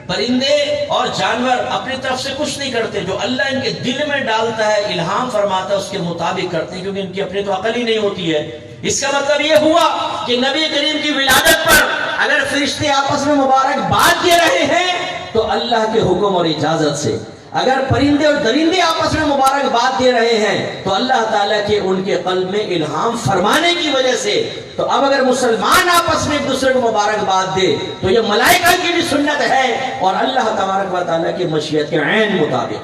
پرندے اور جانور اپنی طرف سے کچھ نہیں کرتے، جو اللہ ان کے دل میں ڈالتا ہے، الہام فرماتا ہے، اس کے مطابق کرتے ہیں، کیونکہ ان کی اپنی تو عقل ہی نہیں ہوتی ہے۔ اس کا مطلب یہ ہوا کہ نبی کریم کی ولادت پر اگر فرشتے آپس میں مبارکباد دے رہے ہیں تو اللہ کے حکم اور اجازت سے، اگر پرندے اور درندے آپس میں مبارکباد دے رہے ہیں تو اللہ تعالیٰ کے ان کے قلب میں الہام فرمانے کی وجہ سے۔ تو اب اگر مسلمان آپس میں ایک دوسرے کو مبارکباد دے تو یہ ملائکہ کی بھی سنت ہے اور اللہ تبارک و تعالیٰ کی مشیت کے عین مطابق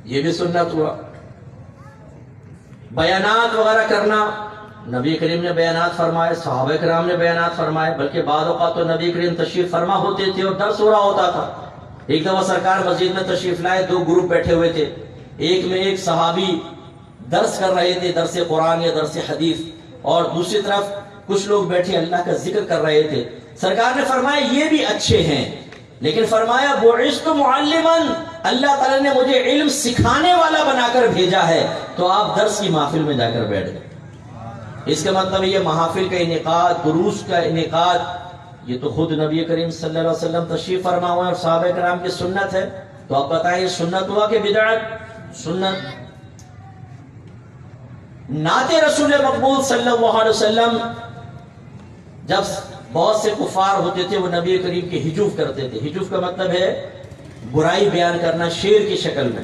یہ بھی سنت ہوا۔ بیانات وغیرہ کرنا، نبی کریم نے بیانات فرمائے، صحابہ کرام نے بیانات فرمائے، بلکہ بعض اوقات تو نبی کریم تشریف فرما ہوتے تھے اور درس ہو رہا ہوتا تھا۔ ایک دفعہ سرکار مسجد میں تشریف لائے، 2 گروپ بیٹھے ہوئے تھے، ایک میں ایک صحابی درس کر رہے تھے، درس قرآن یا درس حدیث، اور دوسری طرف کچھ لوگ بیٹھے اللہ کا ذکر کر رہے تھے۔ سرکار نے فرمایا یہ بھی اچھے ہیں، لیکن فرمایا بعثت معلما، اللہ تعالیٰ نے مجھے علم سکھانے والا بنا کر بھیجا ہے، تو آپ درس کی محفل میں جا کر بیٹھ گئے۔ اس کا مطلب یہ محافل کا انعقاد، دروس کا انعقاد، یہ تو خود نبی کریم صلی اللہ علیہ وسلم تشریف فرما ہوئے اور صحابہ کرام کی سنت ہے، تو آپ بتائیں سنت ہوا کہ بدعت؟ سنت۔ نعت رسول مقبول صلی اللہ علیہ وسلم، جب بہت سے کفار ہوتے تھے وہ نبی کریم کی ہجوف کرتے تھے، ہجوف کا مطلب ہے برائی بیان کرنا شعر کی شکل میں،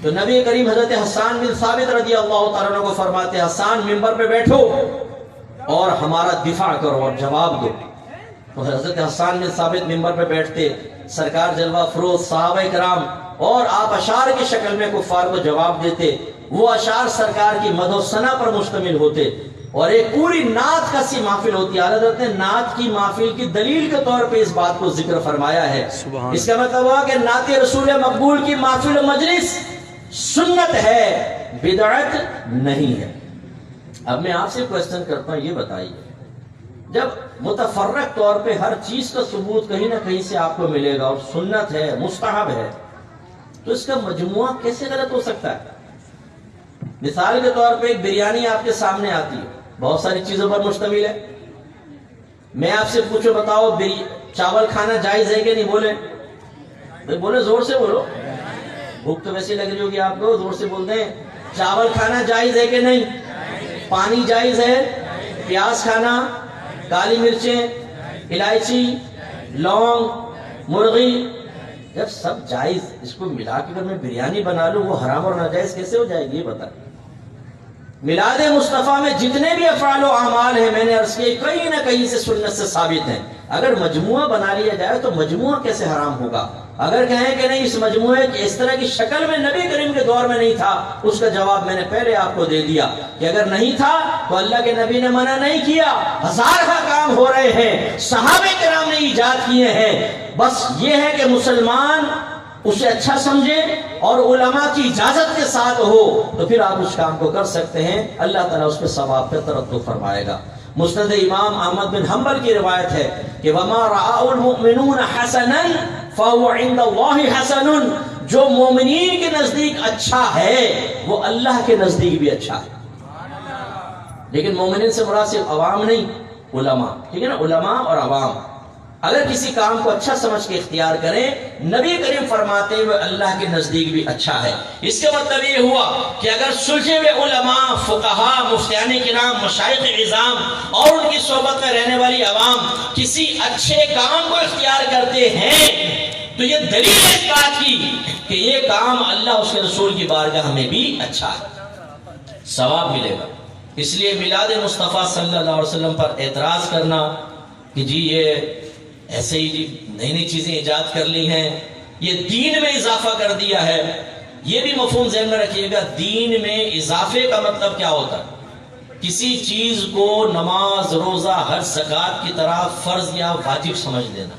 تو نبی کریم حضرت حسان بن ثابت رضی اللہ تعالیٰ عنہ کو فرماتے حسان ممبر پہ بیٹھو اور ہمارا دفاع کرو اور جواب دو، تو حضرت حسان بن ثابت ممبر پہ بیٹھتے، سرکار جلوہ فروز صحابہ کرام اور آپ اشعار کی شکل میں کفار کو جواب دیتے، وہ اشعار سرکار کی مدح و ثنا پر مشتمل ہوتے، اور ایک پوری نعت کا سی محفل ہوتی ہے۔ حضرت نے نعت کی محفل کی دلیل کے طور پہ اس بات کو ذکر فرمایا ہے۔ اس کا مطلب ہوا کہ نعت رسول مقبول کی محفل و مجلس سنت ہے، بدعت نہیں ہے۔ اب میں آپ سے کوشچن کرتا ہوں، یہ بتائیے جب متفرق طور پہ ہر چیز کا ثبوت کہیں نہ کہیں سے آپ کو ملے گا اور سنت ہے، مستحب ہے، تو اس کا مجموعہ کیسے غلط ہو سکتا ہے؟ مثال کے طور پہ ایک بریانی آپ کے سامنے آتی ہے، بہت ساری چیزوں پر مشتمل ہے، میں آپ سے پوچھو بتاؤ چاول کھانا جائز ہے کہ نہیں؟ بولے بولے زور سے بولو، بھوک تو ویسے لگ رہی ہوگی آپ کو، زور سے بولتے ہیں۔ چاول کھانا جائز ہے کہ نہیں؟ پانی جائز ہے، پیاز کھانا، کالی مرچیں، الائچی، لونگ، مرغی، جب سب جائز، اس کو ملا کے اگر میں بریانی بنا لوں وہ حرام اور ناجائز کیسے ہو جائے گی؟ یہ بتا۔ میلاد مصطفیٰ میں جتنے بھی افعال و اعمال ہیں میں نے عرض کیا کہیں نہ کہیں سے سنت سے ثابت ہیں، اگر مجموعہ بنا لیا جائے تو مجموعہ کیسے حرام ہوگا؟ اگر کہیں کہ نہیں اس مجموعے اس طرح کی شکل میں نبی کریم کے دور میں نہیں تھا، اس کا جواب میں نے پہلے آپ کو دے دیا کہ اگر نہیں تھا تو اللہ کے نبی نے منع نہیں کیا، ہزارہ کام ہو رہے ہیں، صحابہ کرام نے ایجاد کیے ہیں، بس یہ ہے کہ مسلمان اسے اچھا سمجھے اور علماء کی اجازت کے ساتھ ہو تو پھر آپ اس کام کو کر سکتے ہیں، اللہ تعالیٰ اس پہ ثواب پہ ترتب فرمائے گا۔ مسند امام احمد بن حنبل کی روایت ہے کہ وَمَا رَآهُ الْمُؤْمِنُونَ حَسَنًا فَهُوَ عِنْدَ اللَّهِ حَسَنٌ، جو مومنین کے نزدیک اچھا ہے وہ اللہ کے نزدیک بھی اچھا ہے۔ لیکن مومنین سے مراد صرف عوام نہیں، علماء، ٹھیک ہے نا، علماء اور عوام اگر کسی کام کو اچھا سمجھ کے اختیار کریں، نبی کریم فرماتے ہیں وہ اللہ کے نزدیک بھی اچھا ہے۔ اس کا مطلب یہ ہوا کہ اگر سلجھے ہوئے علماء، فقہاء، مفتیان کرام، مشائخ عظام اور ان کی صحبت میں رہنے والی عوام کسی اچھے کام کو اختیار کرتے ہیں تو یہ دلیل اس بات کی کہ یہ کام اللہ اس کے رسول کی بارگاہ میں بھی اچھا ہے، ثواب ملے گا۔ اس لیے میلاد مصطفیٰ صلی اللہ علیہ وسلم پر اعتراض کرنا کہ جی یہ ایسے ہی نئی نئی چیزیں ایجاد کر لی ہیں، یہ دین میں اضافہ کر دیا ہے، یہ بھی مفہوم ذہن میں رکھیے گا۔ دین میں اضافے کا مطلب کیا ہوتا ہے؟ کسی چیز کو نماز، روزہ، حج، زکوٰۃ کی طرح فرض یا واجب سمجھ لینا،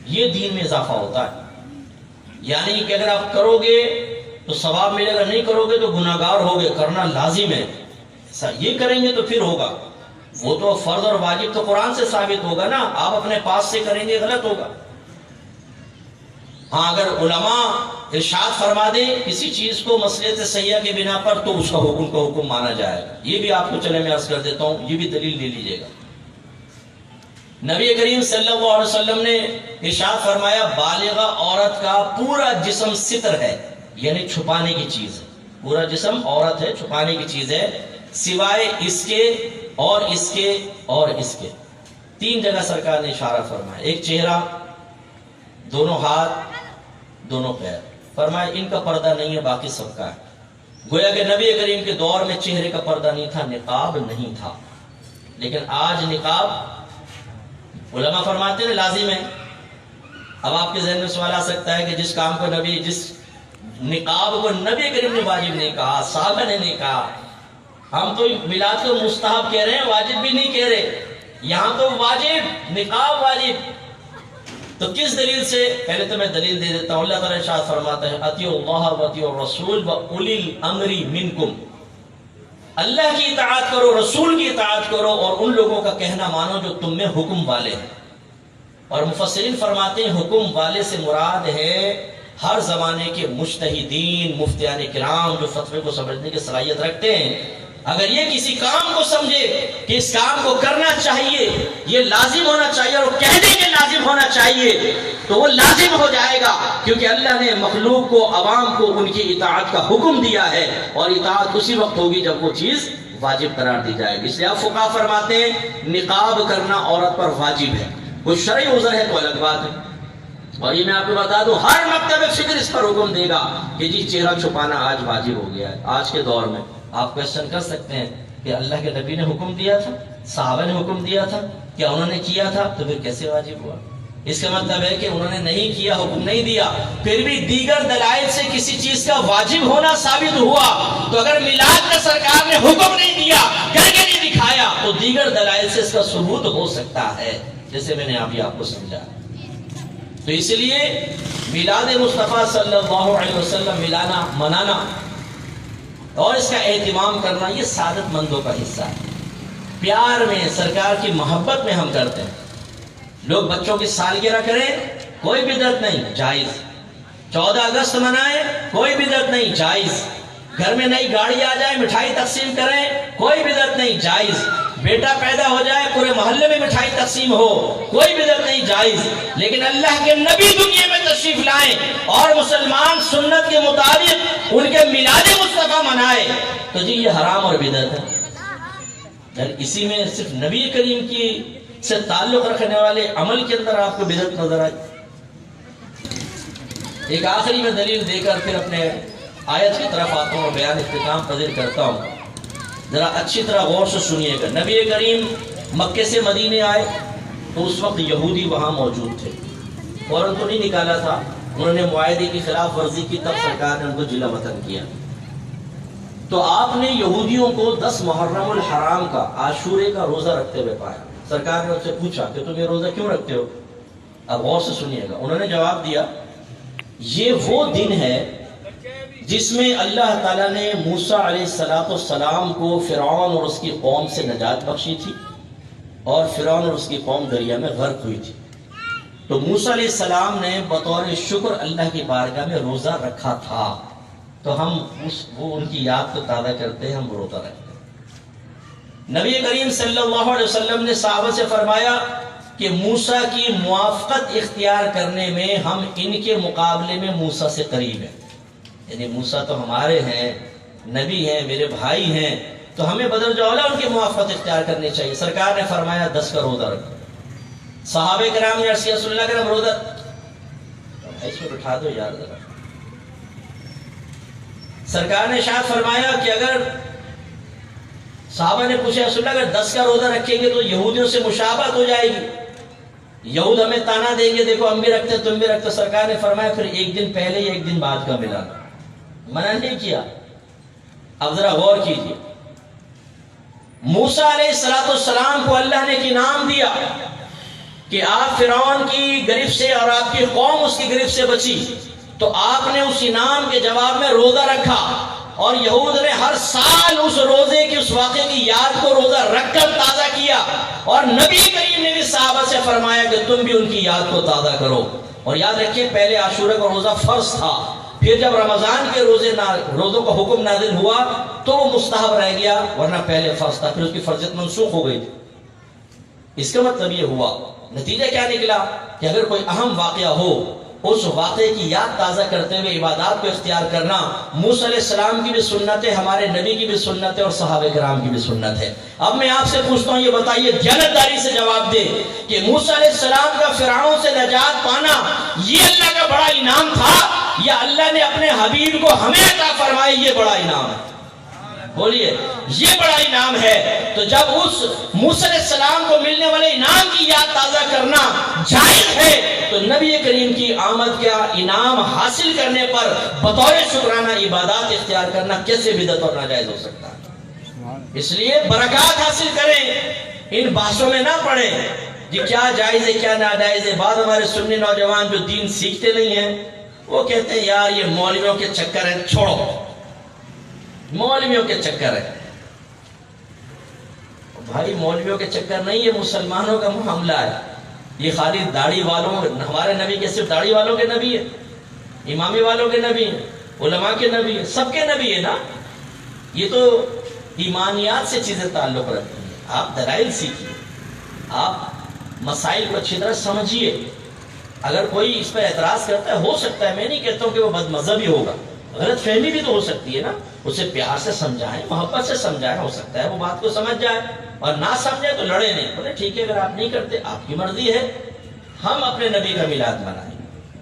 یہ دین میں اضافہ ہوتا ہے۔ یعنی کہ اگر آپ کرو گے تو ثواب ملے گا، نہیں کرو گے تو گناہگار ہوگے، کرنا لازم ہے، ایسا یہ کریں گے تو پھر ہوگا۔ وہ تو فرض اور واجب تو قرآن سے ثابت ہوگا نا، آپ اپنے پاس سے کریں گے غلط ہوگا۔ ہاں اگر علماء ارشاد فرما دیں کسی چیز کو مصلحت سیاح کے بنا پر تو اس کا حکم مانا جائے گا، یہ بھی آپ کو چلے میں عرض کر دیتا ہوں، یہ بھی دلیل لے لیجئے گا۔ نبی کریم صلی اللہ علیہ وسلم نے ارشاد فرمایا بالغہ عورت کا پورا جسم ستر ہے، یعنی چھپانے کی چیز ہے، پورا جسم عورت ہے، چھپانے کی چیز ہے، سوائے اس کے اور اس کے اور اس کے۔ 3 جگہ سرکار نے اشارہ فرمایا، ایک چہرہ، دونوں ہاتھ، دونوں پیر، فرمایا ان کا پردہ نہیں ہے، باقی سب کا ہے۔ گویا کہ نبی کریم کے دور میں چہرے کا پردہ نہیں تھا، نقاب نہیں تھا، لیکن آج نقاب علماء فرماتے ہیں لازم ہے۔ اب آپ کے ذہن میں سوال آ سکتا ہے کہ جس کام کو جس نقاب کو نبی کریم نے واجب نہیں کہا، صحابہ نے نہیں کہا، ہم تو میلاد کو مستحب کہہ رہے ہیں، واجب بھی نہیں کہہ رہے. یہاں تو واجب، نقاب واجب. تو کس دلیل سے؟ پہلے تو میں دلیل دے دیتا ہوں. اللہ تعالیٰ ارشاد فرماتا ہے اطیعوا اللہ واطیعوا الرسول واولی الامر منکم. اللہ کی اطاعت کرو، رسول کی اطاعت کرو، اور ان لوگوں کا کہنا مانو جو تم میں حکم والے ہیں. اور مفسرین فرماتے ہیں حکم والے سے مراد ہے ہر زمانے کے مجتہدین، مفتیان کرام جو فتوے کو سمجھنے کی صلاحیت رکھتے ہیں. اگر یہ کسی کام کو سمجھے کہ اس کام کو کرنا چاہیے، یہ لازم ہونا چاہیے اور کہنے کے لازم ہونا چاہیے، تو وہ لازم ہو جائے گا، کیونکہ اللہ نے مخلوق کو، عوام کو ان کی اطاعت کا حکم دیا ہے، اور اطاعت اسی وقت ہوگی جب وہ چیز واجب قرار دی جائے گی. اس لیے اب فقہا فرماتے ہیں نقاب کرنا عورت پر واجب ہے. کوئی شرعی عذر ہے تو الگ بات ہے. اور یہ میں آپ کو بتا دوں ہر مکتب فکر اس پر حکم دے گا کہ جی چہرہ چھپانا آج واجب ہو گیا ہے. آج کے دور میں آپ کوشچن کر سکتے ہیں کہ اللہ کے نبی نے حکم دیا تھا، صحابہ نے حکم دیا تھا، کیا انہوں نے کیا تھا؟ تو پھر کیسے واجب ہوا؟ اس کا مطلب ہے کہ انہوں نے نہیں کیا، حکم نہیں دیا، پھر بھی دیگر دلائل سے کسی چیز کا واجب ہونا ثابت ہوا. تو اگر میلاد کا سرکار نے حکم نہیں دیا، کر کے نہیں دکھایا، تو دیگر دلائل سے اس کا ثبوت ہو سکتا ہے، جیسے میں نے ابھی آپ کو سمجھا. تو اس لیے میلاد مصطفیٰ صلی اللہ علیہ وسلم ملانا، منانا اور اس کا اہتمام کرنا یہ سعادت مندوں کا حصہ ہے. پیار میں، سرکار کی محبت میں ہم کرتے ہیں. لوگ بچوں کی سالگرہ کریں، کوئی بدعت نہیں، جائز. 14 اگست منائیں، کوئی بدعت نہیں، جائز. گھر میں نئی گاڑی آ جائے، مٹھائی تقسیم کریں، کوئی بدعت نہیں، جائز. بیٹا پیدا ہو جائے، پورے محلے میں مٹھائی تقسیم ہو، کوئی بدعت نہیں، جائز. لیکن اللہ کے نبی دنیا میں تشریف لائیں اور مسلمان سنت کے مطابق ان کے میلاد مصطفیٰ منائے، تو جی یہ حرام اور بدعت ہے. اسی میں صرف نبی کریم کی سے تعلق رکھنے والے عمل کے اندر آپ کو بدعت نظر آئی. ایک آخری میں دلیل دے کر پھر اپنے آیت کی طرف آتا ہوں اور بیان اختتام پذیر کرتا ہوں. ذرا اچھی طرح غور سے سنیے گا. نبی کریم مکے سے مدینے آئے تو اس وقت یہودی وہاں موجود تھے. فوراً تو نہیں نکالا تھا، انہوں نے معاہدے کی خلاف ورزی کی، تب سرکار نے ان کو جلا وطن کیا. تو آپ نے یہودیوں کو 10 محرم الحرام کا، عاشورے کا روزہ رکھتے ہوئے پایا. سرکار نے ان سے پوچھا کہ تم یہ روزہ کیوں رکھتے ہو؟ اب غور سے سنیے گا. انہوں نے جواب دیا یہ وہ دن ہے جس میں اللہ تعالیٰ نے موسیٰ علیہ السلام کو فرعون اور اس کی قوم سے نجات بخشی تھی، اور فرعون اور اس کی قوم دریا میں غرق ہوئی تھی. تو موسیٰ علیہ السلام نے بطور شکر اللہ کی بارگاہ میں روزہ رکھا تھا. تو ہم وہ ان کی یاد کو تازہ کرتے ہیں، ہم روزہ رکھتے ہیں. نبی کریم صلی اللہ علیہ وسلم نے صحابہ سے فرمایا کہ موسیٰ کی موافقت اختیار کرنے میں ہم ان کے مقابلے میں موسیٰ سے قریب ہیں. یعنی موسیٰ تو ہمارے ہیں، نبی ہیں، میرے بھائی ہیں، تو ہمیں بدر جو اولا ان کی موافقت اختیار کرنی چاہیے. سرکار نے فرمایا 10 کا روزہ رکھو. صحابہ کرام نے عرض کیا رسول اللہ کرام روزہ اس میں بٹھا دو یار ذرا. سرکار نے شاید فرمایا کہ اگر صحابہ نے پوچھا رسول اللہ اگر 10 کا روزہ رکھیں گے تو یہودیوں سے مشابہت ہو جائے گی، یہود ہمیں تانا دیں گے دیکھو ہم بھی رکھتے ہیں تم بھی رکھتے. سرکار نے فرمایا پھر ایک دن پہلے یا ایک دن بعد کا ملانا. منع نہیں کیا. اب ذرا غور کیجیے، موسیٰ علیہ السلام کو اللہ نے انعام دیا کہ آپ فرعون کی گرفت سے اور آپ کی قوم اس کی گرفت سے بچی، تو آپ نے اس انعام کے جواب میں روزہ رکھا، اور یہود نے ہر سال اس روزے کی، اس واقعے کی یاد کو روزہ رکھ کر تازہ کیا. اور نبی کریم نے بھی صحابہ سے فرمایا کہ تم بھی ان کی یاد کو تازہ کرو. اور یاد رکھیں پہلے عاشورہ کا روزہ فرض تھا، پھر جب رمضان کے روزوں کا حکم نازل ہوا تو وہ مستحب رہ گیا، ورنہ پہلے فرض تھا، پھر اس کی فرضیت منسوخ ہو گئی تھی. اس کا مطلب یہ ہوا، نتیجہ کیا نکلا کہ اگر کوئی اہم واقعہ ہو اس واقعے کی یاد تازہ کرتے ہوئے عبادات کو اختیار کرنا موسیٰ علیہ السلام کی بھی سنت ہے، ہمارے نبی کی بھی سنت ہے، اور صحابہ کرام کی بھی سنت ہے. اب میں آپ سے پوچھتا ہوں، یہ بتائیے دیانتداری سے جواب دے کہ موسیٰ علیہ السلام کا فرعون سے نجات پانا یہ اللہ کا بڑا انعام تھا، یا اللہ نے اپنے حبیب کو ہمیں عطا فرمائے یہ بڑا انعام ہے؟ بولیے یہ بڑا انعام ہے. تو جب اس موسیٰ علیہ السلام کو ملنے والے انعام کی یاد تازہ کرنا جائز ہے، تو نبی کریم کی آمد کا انعام حاصل کرنے پر بطور شکرانہ عبادات اختیار کرنا کیسے بدعت اور ناجائز ہو سکتا ہے؟ اس لیے برکات حاصل کریں، ان بحثوں میں نہ پڑیں جی کیا جائز ہے کیا ناجائز ہے۔ بعض ہمارے سنی نوجوان جو دین سیکھتے نہیں ہیں وہ کہتے ہیں یار یہ مولویوں کے چکر ہے، چھوڑو، مولویوں کے چکر ہے۔ بھائی مولویوں کے چکر نہیں، یہ مسلمانوں کا معاملہ ہے۔ یہ خالی داڑھی والوں، ہمارے نبی کے صرف داڑھی والوں کے نبی ہے، امامی والوں کے نبی ہیں، علماء کے نبی ہیں، سب کے نبی ہے نا۔ یہ تو ایمانیات سے چیزیں تعلق رکھتی ہیں۔ آپ دلائل سیکھیے، آپ مسائل کو اچھی طرح سمجھیے۔ اگر کوئی اس پر اعتراض کرتا ہے، ہو سکتا ہے، میں نہیں کہتا ہوں کہ وہ بد مذہبی ہوگا، غلط فہمی بھی تو ہو سکتی ہے نا، اسے پیار سے سمجھائیں، محبت سے سمجھائیں، ہو سکتا ہے وہ بات کو سمجھ جائے، اور نہ سمجھے تو لڑے نہیں، بولے ٹھیک ہے اگر آپ نہیں کرتے آپ کی مرضی ہے، ہم اپنے نبی کا میلاد منائیں۔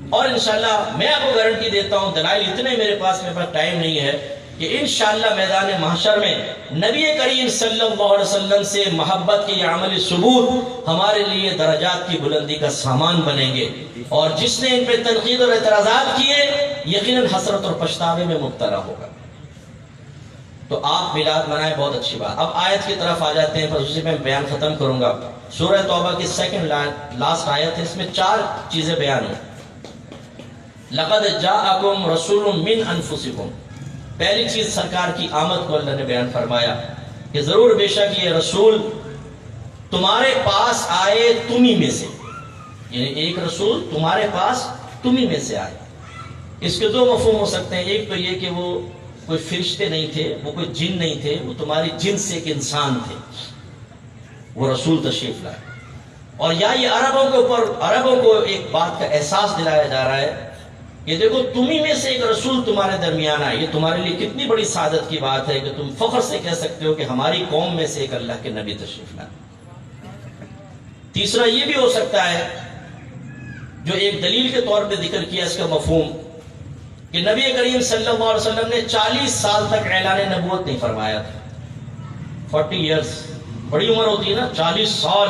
اور انشاءاللہ میں آپ کو گارنٹی دیتا ہوں، دلائل اتنے میرے پاس ٹائم نہیں ہے کہ انشاءاللہ میدان محشر میں نبی کریم صلی اللہ علیہ وسلم سے محبت کے یہ عملی ثبوت ہمارے لیے درجات کی بلندی کا سامان بنیں گے، اور جس نے ان پہ تنقید اور اعتراضات کیے یقیناً حسرت اور پچھتاوے میں مبتلا ہوگا۔ تو آپ میلاد منائیں، بہت اچھی بات۔ اب آیت کی طرف آ جاتے ہیں، پر اسی میں بیان ختم کروں گا۔ سورہ توبہ کی سیکنڈ لاسٹ آیت ہے، اس میں 4 چیزیں بیان ہیں۔ لقد جاءکم رسول من انفسکم، پہلی چیز سرکار کی آمد کو اللہ نے بیان فرمایا کہ ضرور بے شک یہ رسول تمہارے پاس آئے تمہیں میں سے، یعنی ایک رسول تمہارے پاس تمہیں میں سے آئے۔ اس کے 2 مفہوم ہو سکتے ہیں، ایک تو یہ کہ وہ کوئی فرشتے نہیں تھے، وہ کوئی جن نہیں تھے، وہ تمہاری جن سے ایک انسان تھے، وہ رسول تشریف لائے۔ اور یا یہ عربوں کو ایک بات کا احساس دلایا جا رہا ہے کہ دیکھو تمہیں میں سے ایک رسول تمہارے درمیان آئے، یہ تمہارے لیے کتنی بڑی سعادت کی بات ہے کہ تم فخر سے کہہ سکتے ہو کہ ہماری قوم میں سے ایک اللہ کے نبی تشریف لائے۔ تیسرا یہ بھی ہو سکتا ہے جو ایک دلیل کے طور پہ ذکر کیا اس کا مفہوم کہ نبی کریم صلی اللہ علیہ وسلم نے 40 سال تک اعلان نبوت نہیں فرمایا تھا۔ 40 ایئرز بڑی عمر ہوتی ہے نا، 40 سال،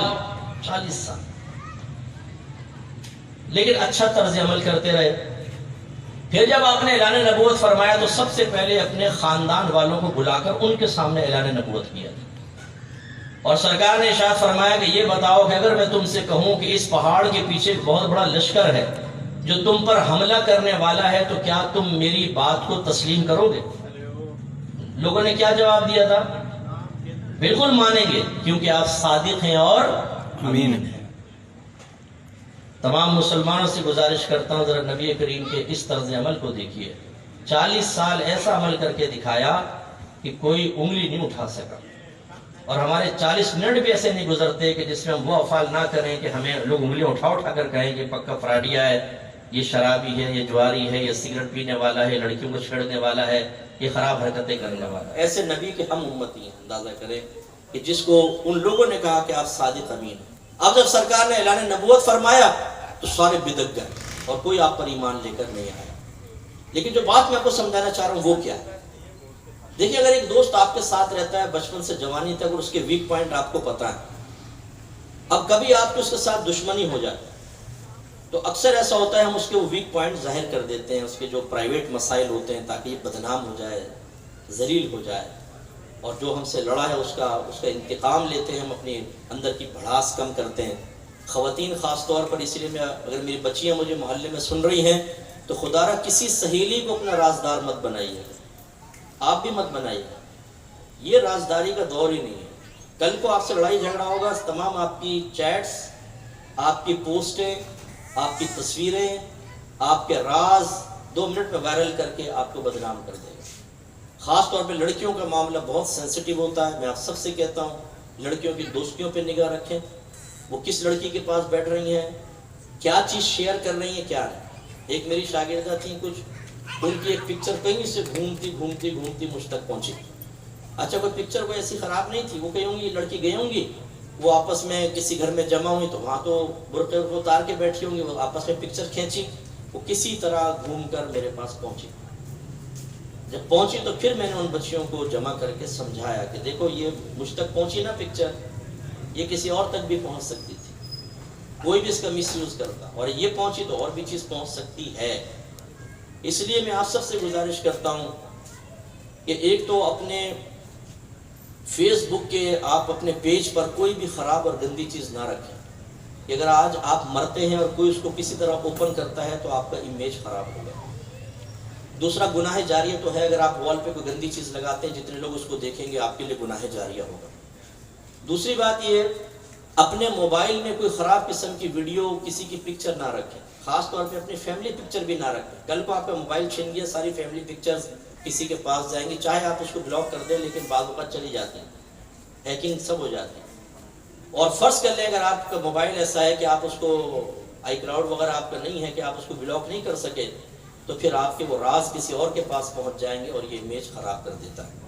لیکن اچھا طرز عمل کرتے رہے۔ پھر جب آپ نے اعلان نبوت فرمایا تو سب سے پہلے اپنے خاندان والوں کو بلا کر ان کے سامنے اعلان نبوت کیا تھا، اور سرکار نے ارشاد فرمایا کہ یہ بتاؤ کہ اگر میں تم سے کہوں کہ اس پہاڑ کے پیچھے ایک بہت بڑا لشکر ہے جو تم پر حملہ کرنے والا ہے تو کیا تم میری بات کو تسلیم کرو گے؟ لوگوں نے کیا جواب دیا تھا؟ بالکل مانیں گے، کیونکہ آپ صادق ہیں اور امین ہے۔ تمام مسلمانوں سے گزارش کرتا ہوں ذرا نبی کریم کے اس طرز عمل کو دیکھیے۔ 40 سال ایسا عمل کر کے دکھایا کہ کوئی انگلی نہیں اٹھا سکا، اور ہمارے 40 منٹ بھی ایسے نہیں گزرتے کہ جس میں ہم وہ افعال نہ کریں کہ ہمیں لوگ انگلیاں اٹھا کر کہیں کہ پکا فراڈیا ہے، یہ شرابی ہے، یہ جواری ہے، یہ سگریٹ پینے والا ہے، لڑکیوں کو چھیڑنے والا ہے، یہ خراب حرکتیں کرنے والا ہے۔ ایسے نبی کے ہم امتی ہیں، اندازہ کریں کہ جس کو ان لوگوں نے کہا کہ آپ صادق امین ہیں۔ اب جب سرکار نے اعلان نبوت فرمایا تو سارے بدعت گئے اور کوئی آپ پر ایمان لے کر نہیں آیا۔ لیکن جو بات میں آپ کو سمجھانا چاہ رہا ہوں وہ کیا ہے؟ دیکھیں، اگر ایک دوست آپ کے ساتھ رہتا ہے بچپن سے جوانی تک اور اس کے ویک پوائنٹ آپ کو پتا ہے، اب کبھی آپ کو اس کے ساتھ دشمنی ہو جائے تو اکثر ایسا ہوتا ہے ہم اس کے وہ ویک پوائنٹ ظاہر کر دیتے ہیں، اس کے جو پرائیویٹ مسائل ہوتے ہیں، تاکہ یہ بدنام ہو جائے، ذلیل ہو جائے، اور جو ہم سے لڑا ہے اس کا انتقام لیتے ہیں، ہم اپنی اندر کی بھڑاس کم کرتے ہیں۔ خواتین خاص طور پر، اس لیے میں اگر میری بچیاں مجھے محلے میں سن رہی ہیں تو خدا را کسی سہیلی کو اپنا رازدار مت بنائیے، آپ بھی مت بنائیے، یہ رازداری کا دور ہی نہیں ہے۔ کل کو آپ سے لڑائی جھگڑا ہوگا، تمام آپ کی چیٹس، آپ کی پوسٹیں، آپ کی تصویریں، آپ کے راز 2 منٹ میں وائرل کر کے آپ کو بدنام کر دے گا۔ خاص طور پہ لڑکیوں کا معاملہ بہت سینسٹیو ہوتا ہے۔ میں آپ سب سے کہتا ہوں لڑکیوں کی دوستیوں پہ نگاہ رکھیں، وہ کس لڑکی کے پاس بیٹھ رہی ہیں، کیا چیز شیئر کر رہی ہیں، کیا نہیں۔ ایک میری شاگردہ تھیں، کچھ ان کی ایک پکچر کہیں سے گھومتی مجھ تک پہنچی۔ اچھا، کوئی پکچر کوئی ایسی خراب نہیں تھی، وہ کہیں ہوں گی لڑکی گئی ہوں گی، وہ آپس میں کسی گھر میں جمع ہوئی تو وہاں تو برقعے کو اتار کے بیٹھی ہوں گی، وہ آپس میں پکچر کھینچی، وہ کسی طرح گھوم کر میرے پاس پہنچی۔ جب پہنچی تو پھر میں نے ان بچیوں کو جمع کر کے سمجھایا کہ دیکھو یہ مجھ تک پہنچی نا پکچر، یہ کسی اور تک بھی پہنچ سکتی تھی، کوئی بھی اس کا مس یوز کرتا، اور یہ پہنچی تو اور بھی چیز پہنچ سکتی ہے۔ اس لیے میں آپ سب سے گزارش کرتا ہوں کہ ایک تو اپنے فیس بک کے آپ اپنے پیج پر کوئی بھی خراب اور گندی چیز نہ رکھیں کہ اگر آج آپ مرتے ہیں اور کوئی اس کو کسی طرح اوپن کرتا ہے تو آپ کا امیج خراب ہوگا۔ دوسرا گناہ جاریہ تو ہے، اگر آپ وال پہ کوئی گندی چیز لگاتے ہیں جتنے لوگ اس کو دیکھیں گے آپ کے لیے گناہ جاریہ ہوگا۔ دوسری بات یہ، اپنے موبائل میں کوئی خراب قسم کی ویڈیو، کسی کی پکچر نہ رکھیں، خاص طور پہ اپنی فیملی پکچر بھی نہ رکھیں۔ کل کو آپ کا موبائل چھن گیا، ساری فیملی پکچرز کسی کے پاس جائیں گی، چاہے آپ اس کو بلاک کر دیں لیکن بعض اوقات چلی جاتی ہیں، ہیکنگ سب ہو جاتی ہے۔ اور فرض کر لیں اگر آپ کا موبائل ایسا ہے کہ آپ اس کو آئی کلاؤڈ وغیرہ آپ کا نہیں ہے کہ آپ اس کو بلاک نہیں کر سکے، تو پھر آپ کے وہ راز کسی اور کے پاس پہنچ جائیں گے اور یہ امیج خراب کر دیتا ہے۔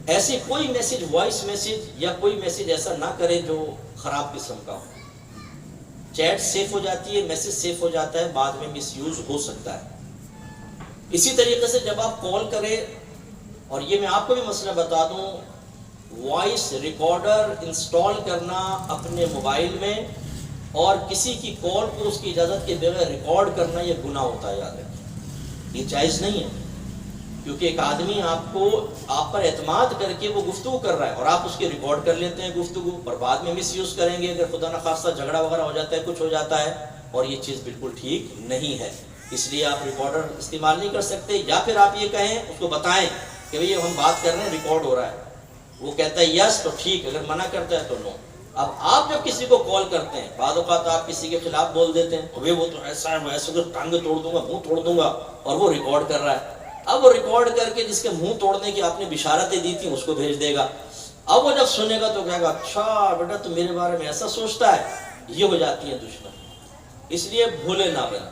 ایسی کوئی میسج، وائس میسج یا کوئی میسج ایسا نہ کریں جو خراب قسم کا ہو۔ چیٹ سیف ہو جاتی ہے، میسج سیف ہو جاتا ہے، بعد میں مس یوز ہو سکتا ہے۔ اسی طریقے سے جب آپ کال کریں، اور یہ میں آپ کو بھی مسئلہ بتا دوں، وائس ریکارڈر انسٹال کرنا اپنے موبائل میں اور کسی کی کال کو اس کی اجازت کے بغیر ریکارڈ کرنا یہ گناہ ہوتا ہے، یاد رکھیں، یہ جائز نہیں ہے۔ کیونکہ ایک آدمی آپ پر اعتماد کر کے وہ گفتگو کر رہا ہے اور آپ اس کی ریکارڈ کر لیتے ہیں گفتگو، اور بعد میں مس یوز کریں گے، اگر خدا نخواستہ جھگڑا وغیرہ ہو جاتا ہے، کچھ ہو جاتا ہے، اور یہ چیز بالکل ٹھیک نہیں ہے۔ اس لیے آپ ریکارڈر استعمال نہیں کر سکتے، یا پھر آپ یہ کہیں، اس کو بتائیں کہ بھئی ہم بات کر رہے ہیں، ریکارڈ ہو رہا ہے، وہ کہتا ہے یس تو ٹھیک، اگر منع کرتا ہے تو نو۔ اب آپ جب کسی کو کال کرتے ہیں، بعض اوقات آپ کسی کے خلاف بول دیتے ہیں، ابھی وہ تو ایسا ہے، میں ایسے تو ٹانگ توڑ دوں گا، منہ توڑ دوں گا، اور وہ ریکارڈ کر رہا ہے۔ اب وہ ریکارڈ کر کے جس کے منہ توڑنے کی آپ نے بشارتیں دی تھیں اس کو بھیج دے گا۔ اب وہ جب سنے گا تو کہے گا اچھا بیٹا تو میرے بارے میں ایسا سوچتا ہے، یہ ہو جاتی ہیں دشمن۔ اس لیے بھولے نہ بنیں۔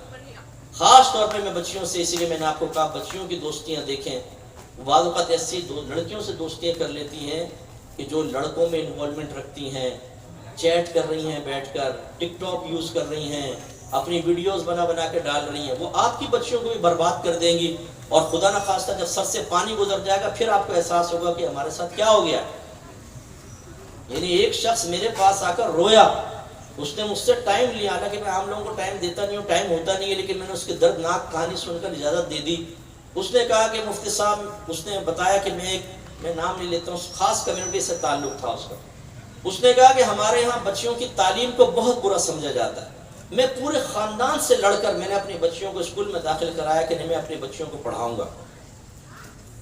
خاص طور پہ میں بچیوں سے، اسی لیے میں نے آپ کو کہا بچیوں کی دوستیاں دیکھیں، بعض اوقات ایسی لڑکیوں سے دوستیاں کر لیتی ہیں کہ جو لڑکوں میں انوالومنٹ رکھتی ہیں، چیٹ کر رہی ہیں بیٹھ کر، ٹک ٹاک یوز کر رہی ہیں، اپنی ویڈیوز بنا بنا کے ڈال رہی ہیں، وہ آپ کی بچیوں کو بھی برباد کر دیں گی، اور خدا نخواستہ جب سر سے پانی گزر جائے گا پھر آپ کو احساس ہوگا کہ ہمارے ساتھ کیا ہو گیا۔ یعنی ایک شخص میرے پاس آ کر رویا، اس نے مجھ سے ٹائم لیا، حالانکہ میں عام لوگوں کو ٹائم دیتا نہیں ہوں، ٹائم ہوتا نہیں ہے، لیکن میں نے اس کی دردناک کہانی سن کر اجازت دے دی۔ اس نے کہا کہ مفتی صاحب، اس نے بتایا کہ میں نام نہیں لیتا ہوں، خاص کمیونٹی سے تعلق تھا اس کا۔ اس نے کہا کہ ہمارے ہاں بچیوں کی تعلیم کو بہت برا سمجھا جاتا ہے، میں پورے خاندان سے لڑ کر میں نے اپنی بچیوں کو اسکول میں داخل کرایا کہ نہیں میں اپنی بچیوں کو پڑھاؤں گا۔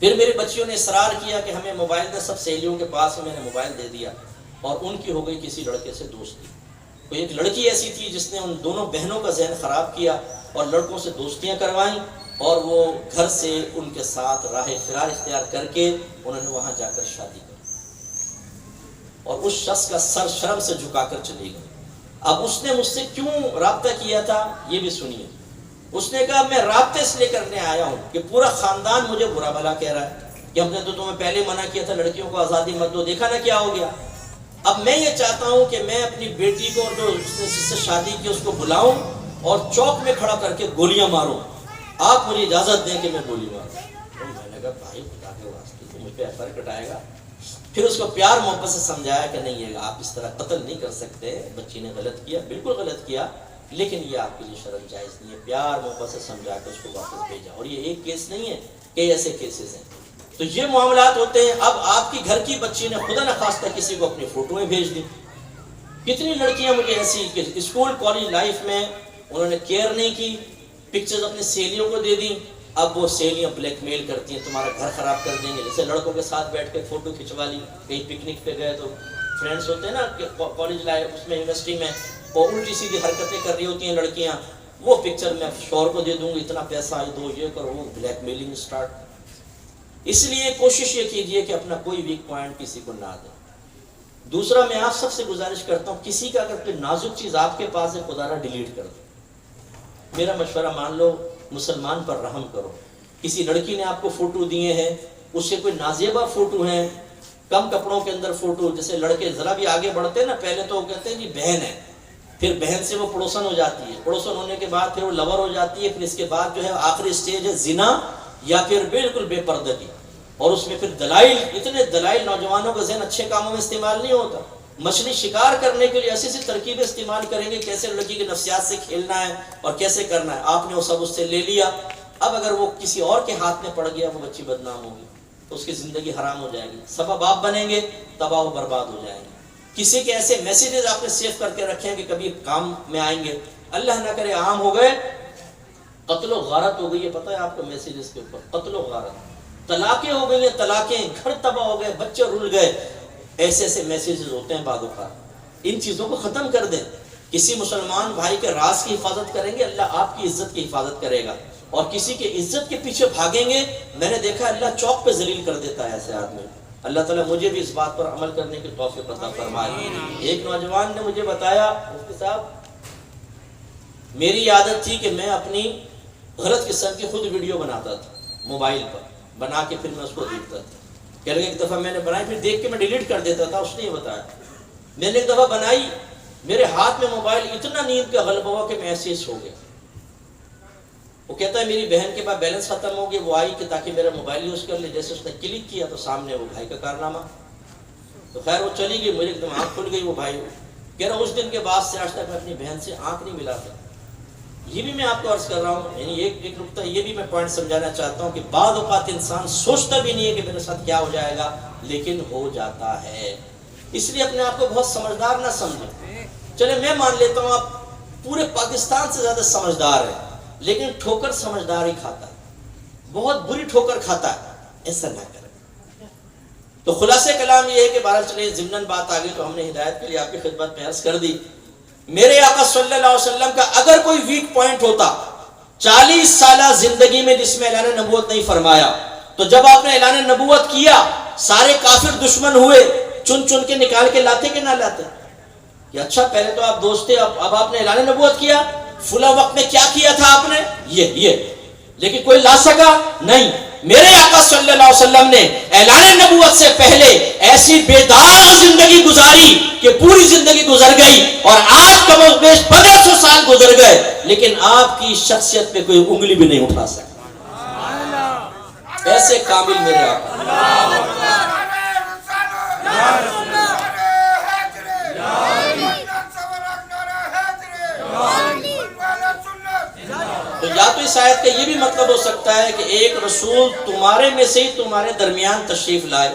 پھر میری بچیوں نے اصرار کیا کہ ہمیں موبائل دے، سب سہیلیوں کے پاس میں نے موبائل دے دیا، اور ان کی ہو گئی کسی لڑکے سے دوستی۔ تو ایک لڑکی ایسی تھی جس نے ان دونوں بہنوں کا ذہن خراب کیا اور لڑکوں سے دوستیاں کروائیں، اور وہ گھر سے ان کے ساتھ راہ فرار اختیار کر کے انہوں نے وہاں جا کر شادی کی، اور اس شخص کا سر شرم سے جھکا کر چلی گئی۔ اب اس نے مجھ سے کیوں رابطہ کیا تھا یہ بھی سنیے۔ اس نے کہا میں رابطے اس لیے کرنے آیا ہوں کہ پورا خاندان مجھے برا بھلا کہہ رہا ہے کہ ہم نے تو تمہیں پہلے منع کیا تھا لڑکیوں کو آزادی مت دو، دیکھا نا کیا ہو گیا۔ اب میں یہ چاہتا ہوں کہ میں اپنی بیٹی کو جو اس نے جس سے شادی کی اس کو بلاؤں اور چوک میں کھڑا کر کے گولیاں ماروں، آپ مجھے اجازت دیں کہ میں گولی ماروں۔ تو میں نے کہا بھائی خدا کے واسطے تو مجھ پہ اثر کٹائے گا۔ پھر اس کو پیار محبت سے سمجھایا کہ نہیں یہ آپ اس طرح قتل نہیں کر سکتے، بچی نے غلط کیا، بالکل غلط کیا، لیکن یہ آپ کے لیے شرعاً جائز نہیں ہے۔ پیار محبت سے سمجھا کے اس کو واپس بھیجا، اور یہ ایک کیس نہیں ہے، کئی ایسے کیسز ہیں۔ تو یہ معاملات ہوتے ہیں۔ اب آپ کی گھر کی بچی نے خدا نخواستہ کسی کو اپنی فوٹویں بھیج دی۔ کتنی لڑکیاں مجھے ایسی کہ اسکول کالج لائف میں انہوں نے کیئر نہیں کی، پکچرز اپنی سہیلیوں کو دے دیں، اب وہ سہیلیاں بلیک میل کرتی ہیں تمہارا گھر خراب کر دیں گے۔ جیسے لڑکوں کے ساتھ بیٹھ کے فوٹو کھنچوا لی، کہیں پکنک پہ گئے تو فرینڈس ہوتے ہیں نا کالج لائف اس میں یونیورسٹی میں، اور الٹی سیدھی حرکتیں کر رہی ہوتی ہیں لڑکیاں، وہ پکچر میں شوہر کو دے دوں گی، اتنا پیسہ دو، یہ کرو، وہ بلیک میلنگ اسٹارٹ۔ اس لیے کوشش یہ کیجئے کہ اپنا کوئی ویک پوائنٹ کسی کو نہ دیں۔ دوسرا میں آپ سب سے گزارش کرتا ہوں، کسی کا اگر کوئی نازک چیز آپ کے پاس ہے خدا را ڈیلیٹ کر دو۔ میرا مشورہ مان لو، مسلمان پر رحم کرو۔ کسی لڑکی نے آپ کو فوٹو دیے ہیں، اس سے کوئی نازیبہ فوٹو ہیں، کم کپڑوں کے اندر فوٹو، جیسے لڑکے ذرا بھی آگے بڑھتے ہیں نا، پہلے تو وہ کہتے ہیں جی بہن ہے، پھر بہن سے وہ پڑوسن ہو جاتی ہے، پڑوسن ہونے کے بعد پھر وہ لور ہو جاتی ہے، پھر اس کے بعد جو ہے آخری سٹیج ہے زنا یا پھر بالکل بے پردگی، اور اس میں پھر دلائل، اتنے دلائل، نوجوانوں کا ذہن اچھے کاموں میں استعمال نہیں ہوتا، مچھلی شکار کرنے کے لیے ایسی ایسی ترکیبیں استعمال کریں گے، کیسے لڑکی کی نفسیات سے کھیلنا ہے اور کیسے کرنا ہے۔ آپ نے وہ سب اس سے لے لیا، اب اگر وہ کسی اور کے ہاتھ میں پڑ گیا وہ بچی بدنام ہوگی۔ اس کی زندگی حرام ہو جائے گی، سبب آپ بنیں گے، تباہ و برباد ہو جائیں گے۔ کسی کے ایسے میسیجز آپ نے سیو کر کے رکھے ہیں کہ کبھی کام میں آئیں گے، اللہ نہ کرے عام ہو گئے، قتل و غارت ہو گئی ہے، پتہ ہے آپ کو میسیجز کے اوپر قتل و غارت، طلاقیں ہو گئی ہیں، طلاقیں، گھر تباہ ہو گئے، بچے رل گئے، ایسے ایسے میسیجز ہوتے ہیں بعض اوقات۔ ان چیزوں کو ختم کر دیں۔ کسی مسلمان بھائی کے راز کی حفاظت کریں گے، اللہ آپ کی عزت کی حفاظت کرے گا، اور کسی کے عزت کے پیچھے بھاگیں گے، میں نے دیکھا اللہ چوک پہ ذلیل کر دیتا ہے ایسے آدمی۔ اللہ تعالیٰ مجھے بھی اس بات پر عمل کرنے کی توفیق عطا فرمائے۔ ایک نوجوان نے مجھے بتایا، مفتی صاحب میری عادت تھی کہ میں اپنی غلط قسم کی خود ویڈیو بناتا تھا موبائل پر، بنا کے پھر میں اس کو دیکھتا تھا۔ کہہ لگے ایک دفعہ میں نے بنائی، پھر دیکھ کے میں ڈیلیٹ کر دیتا تھا، اس نے یہ بتایا۔ میں نے ایک دفعہ بنائی، میرے ہاتھ میں موبائل، اتنا نیند کا غلبہ ہوا کہ میں ایسے ہو گیا۔ وہ کہتا ہے میری بہن کے پاس بیلنس ختم ہو گیا، وہ آئی کہ تاکہ میرا موبائل یوز کر لے، جیسے اس نے کلک کیا تو سامنے وہ بھائی کا کارنامہ۔ تو خیر وہ چلی گئی، مجھے ایک دم آنکھ کھل گئی، وہ بھائی کہہ رہا اس دن کے بعد سے آج تک میں اپنی بہن سے آنکھ نہیں ملاتا۔ یہ بھی میں آپ کو عرض کر رہا ہوں، یعنی ایک نقطہ یہ بھی میں پوائنٹ سمجھانا چاہتا ہوں کہ بعض اوقات انسان سوچتا بھی نہیں ہے کہ میرے ساتھ کیا ہو جائے گا، لیکن ہو جاتا ہے۔ اس لیے اپنے آپ کو بہت سمجھدار نہ سمجھیں۔ چلے میں مان لیتا ہوں آپ پورے پاکستان سے زیادہ سمجھدار ہیں، لیکن ٹھوکر سمجھدار ہی کھاتا ہے، بہت بری ٹھوکر کھاتا ہے، ایسا نہ کریں۔ تو خلاصہ کلام یہ ہے کہ بہرحال چلے ضمناً بات آگے تو ہم نے ہدایت کے لیے آپ کی خدمت میں عرض کر دی۔ میرے آقا صلی اللہ علیہ وسلم کا اگر کوئی ویک پوائنٹ ہوتا 40 سالہ زندگی میں جس میں اعلان نبوت نہیں فرمایا، تو جب آپ نے اعلان نبوت کیا سارے کافر دشمن ہوئے، چن چن کے نکال کے لاتے کہ نہ لاتے؟ کہ اچھا پہلے تو آپ دوست تھے، اب آپ نے اعلان نبوت کیا، فلاں وقت میں کیا کیا تھا آپ نے، یہ لیکن کوئی لا سکا نہیں۔ میرے آقا صلی اللہ علیہ وسلم نے اعلان نبوت سے پہلے ایسی بیدار زندگی گزاری کہ پوری زندگی گزر گئی، اور آج کم و بیش 1500 سال گزر گئے، لیکن آپ کی شخصیت پہ کوئی انگلی بھی نہیں اٹھا سکا۔ ایسے کامل میرے آقا۔ تو یا تو اس آیت کا یہ بھی مطلب ہو سکتا ہے کہ ایک رسول تمہارے میں سے ہی تمہارے درمیان تشریف لائے،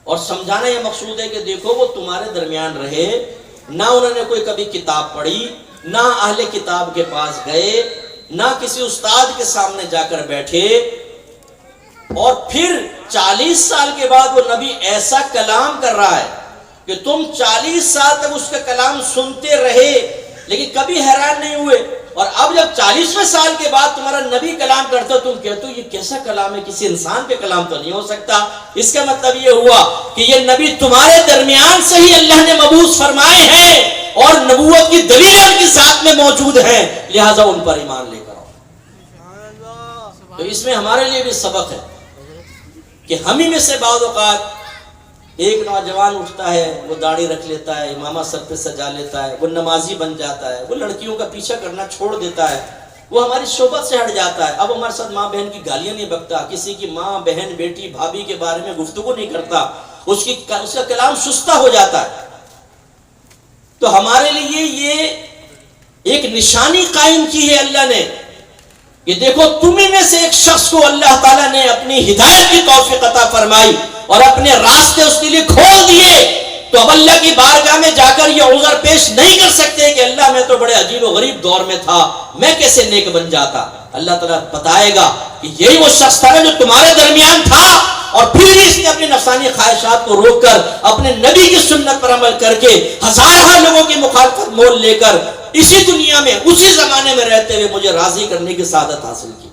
اور سمجھانا یہ مقصود ہے کہ دیکھو وہ تمہارے درمیان رہے، نہ انہوں نے کوئی کبھی کتاب پڑھی، نہ اہل کتاب کے پاس گئے، نہ کسی استاد کے سامنے جا کر بیٹھے، اور پھر 40 سال کے بعد وہ نبی ایسا کلام کر رہا ہے کہ تم 40 سال تک اس کا کلام سنتے رہے لیکن کبھی حیران نہیں ہوئے، اور اب جب 40ویں سال کے بعد تمہارا نبی کلام کرتا ہو تم کہتے ہو یہ کیسا کلام ہے، کسی انسان کے کلام تو نہیں ہو سکتا۔ اس کا مطلب یہ ہوا کہ یہ نبی تمہارے درمیان سے ہی اللہ نے مبعوث فرمائے ہیں، اور نبوت کی دلیلیں ان کی ذات میں موجود ہیں، لہٰذا ان پر ایمان لے کر آؤ۔ تو اس میں ہمارے لیے بھی سبق ہے کہ ہم ہی میں سے بعض اوقات ایک نوجوان اٹھتا ہے، وہ داڑھی رکھ لیتا ہے، امامہ سر پہ سجا لیتا ہے، وہ نمازی بن جاتا ہے، وہ لڑکیوں کا پیچھا کرنا چھوڑ دیتا ہے، وہ ہماری صحبت سے ہٹ جاتا ہے، اب ہمارے ساتھ ماں بہن کی گالیاں نہیں بکتا، کسی کی ماں بہن بیٹی بھابھی کے بارے میں گفتگو نہیں کرتا، اس کا کلام سستا ہو جاتا ہے۔ تو ہمارے لیے یہ ایک نشانی قائم کی ہے اللہ نے کہ دیکھو تمہیں میں سے ایک شخص کو اللہ تعالیٰ نے اپنی ہدایت کی توفیق عطا فرمائی اور اپنے راستے اس کے لیے کھول دیے، تو اب اللہ کی بارگاہ میں جا کر یہ عذر پیش نہیں کر سکتے کہ اللہ میں تو بڑے عجیب و غریب دور میں تھا، میں کیسے نیک بن جاتا۔ اللہ تعالیٰ بتائے گا کہ یہی وہ شخص تھا جو تمہارے درمیان تھا، اور پھر بھی اس نے اپنی نفسانی خواہشات کو روک کر اپنے نبی کی سنت پر عمل کر کے ہزارہ لوگوں کی مخالفت مول لے کر اسی دنیا میں اسی زمانے میں رہتے ہوئے مجھے راضی کرنے کی سعادت حاصل کی۔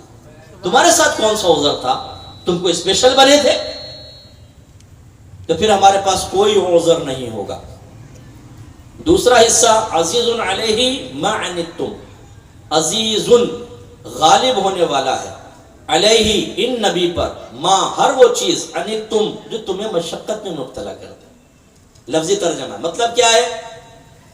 تمہارے ساتھ کون سا عذر تھا؟ تم کو اسپیشل بنے تھے؟ تو پھر ہمارے پاس کوئی عذر نہیں ہوگا۔ دوسرا حصہ عزیز علیہ ما عنتم، عزیز غالب ہونے والا ہے، علیہ ان نبی پر، ما ہر وہ چیز، عنتم جو تمہیں مشقت میں مبتلا کرتے ہیں۔ لفظی ترجمہ مطلب کیا ہے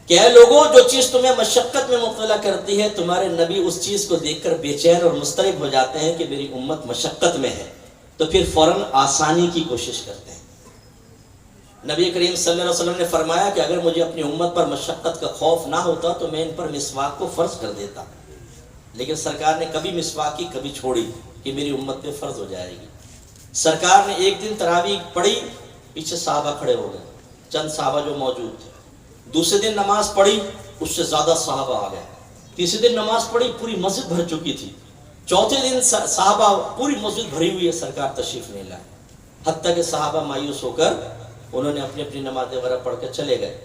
کہ اے لوگوں جو چیز تمہیں مشقت میں مبتلا کرتی ہے، تمہارے نبی اس چیز کو دیکھ کر بے چین اور مضطرب ہو جاتے ہیں کہ میری امت مشقت میں ہے، تو پھر فوراً آسانی کی کوشش کرتے ہیں۔ نبی کریم صلی اللہ علیہ وسلم نے فرمایا کہ اگر مجھے اپنی امت پر مشقت کا خوف نہ ہوتا تو میں ان پر مسواک کو فرض کر دیتا، لیکن سرکار نے کبھی مسواک کی کبھی چھوڑی کہ میری امت پہ فرض ہو جائے گی۔ سرکار نے ایک دن تراویح پڑھی، پیچھے صحابہ کھڑے ہو گئے، چند صحابہ جو موجود تھے۔ دوسرے دن نماز پڑھی، اس سے زیادہ صحابہ آ گئے۔ تیسرے دن نماز پڑھی، پوری مسجد بھر چکی تھی۔ چوتھے دن صحابہ، پوری مسجد بھری ہوئی ہے، سرکار تشریف نہیں لائے، حتیٰ کہ صحابہ مایوس ہو کر انہوں نے اپنی اپنی نماز وغیرہ پڑھ کے چلے گئے۔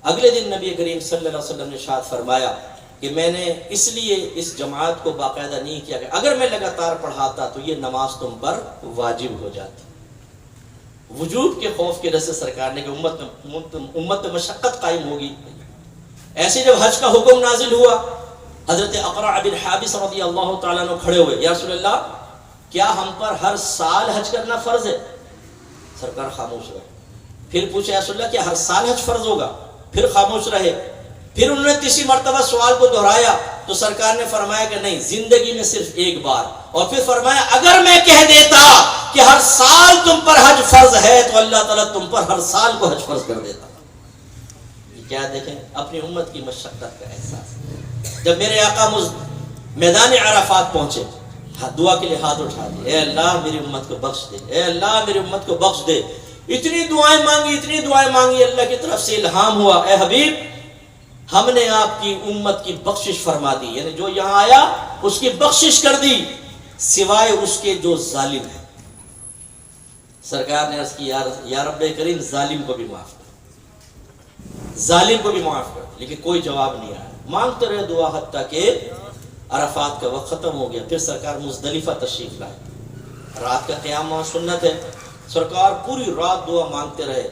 اگلے دن نبی کریم صلی اللہ علیہ وسلم نے ارشاد فرمایا کہ میں نے اس لیے اس جماعت کو باقاعدہ نہیں کیا کہ اگر میں لگاتار پڑھاتا تو یہ نماز تم پر واجب ہو جاتی۔ وجوب کے خوف کی وجہ سے سرکار نے کہ امت میں مشقت قائم ہوگی۔ ایسے جب حج کا حکم نازل ہوا، حضرت اقرع بن حابس رضی اللہ تعالیٰ عنہ کھڑے ہوئے، یا رسول اللہ کیا ہم پر ہر سال حج کرنا فرض ہے؟ سرکار خاموش رہے۔ پھر پوچھا، یا رسول اللہ کیا ہر سال حج فرض ہوگا؟ پھر خاموش رہے۔ پھر انہوں نے تیسری مرتبہ سوال کو دہرایا تو سرکار نے فرمایا کہ نہیں، زندگی میں صرف ایک بار۔ اور پھر فرمایا اگر میں کہہ دیتا کہ ہر سال تم پر حج فرض ہے تو اللہ تعالیٰ تم پر ہر سال کو حج فرض کر دیتا۔ کیا دیکھیں اپنی امت کی مشقت کا احساس۔ جب میرے آقا میدان عرفات پہنچے، دعا کے لیے ہاتھ اٹھا دیے، اے اللہ میری امت کو بخش دے، اے اللہ میری امت کو بخش دے۔ اتنی دعائیں مانگی، اتنی دعائیں مانگی، اللہ کی طرف سے الہام ہوا، اے حبیب ہم نے آپ کی امت کی بخشش فرما دی، یعنی جو یہاں آیا اس کی بخشش کر دی، سوائے اس کے جو ظالم ہے۔ سرکار نے عرض کی یا رب کریم ظالم کو بھی معاف کر، ظالم کو بھی معاف کر، لیکن کوئی جواب نہیں آیا۔ مانگتے رہے دعا حتیٰ کہ عرفات کا وقت ختم ہو گیا۔ پھر سرکار مزدلفہ تشریف لائے، رات کا قیام وہاں سنت ہے، سرکار پوری رات دعا مانگتے رہے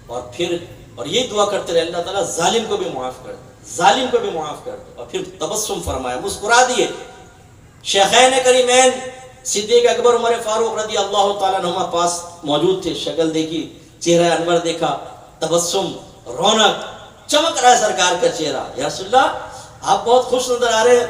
اور یہی دعا کرتے رہے، اللہ تعالیٰ ظالم کو بھی معاف کر دے، ظالم کو بھی معاف کر دے۔ اور پھر تبسم فرمایا، مسکرا دیے۔ شیخین کریمین صدیق اکبر عمر فاروق رضی اللہ تعالیٰ عنہما پاس موجود تھے، شکل دیکھی، چہرہ انور دیکھا، تبسم، رونق، چمک رہا ہے سرکار کا چہرہ۔ یا رسول اللہ آپ بہت خوش نظر آ رہے ہیں،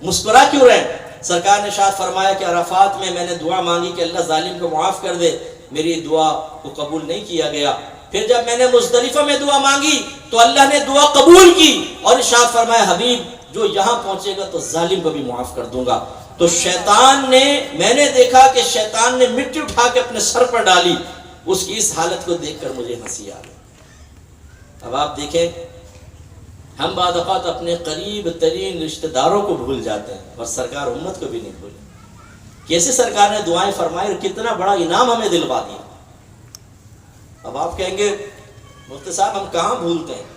مسکرا کیوں رہے؟ سرکار نے ارشاد فرمایا کہ عرفات میں نے دعا مانگی کہ اللہ ظالم کو معاف کر دے، میری دعا کو قبول نہیں کیا گیا۔ پھر جب میں نے مزدلفہ میں دعا مانگی تو اللہ نے دعا قبول کی اور ارشاد فرمایا حبیب جو یہاں پہنچے گا تو ظالم کو بھی معاف کر دوں گا۔ تو شیطان نے، میں نے دیکھا کہ شیطان نے مٹی اٹھا کے اپنے سر پر ڈالی، اس کی اس حالت کو دیکھ کر مجھے ہنسی آ گئی۔ اب آپ دیکھیں ہم بعض اوقات اپنے قریب ترین رشتہ داروں کو بھول جاتے ہیں اور سرکار امت کو بھی نہیں بھولے۔ کیسے سرکار نے دعائیں فرمائی اور کتنا بڑا انعام ہمیں دلوا دیا۔ اب آپ کہیں گے مفتی صاحب ہم کہاں بھولتے ہیں؟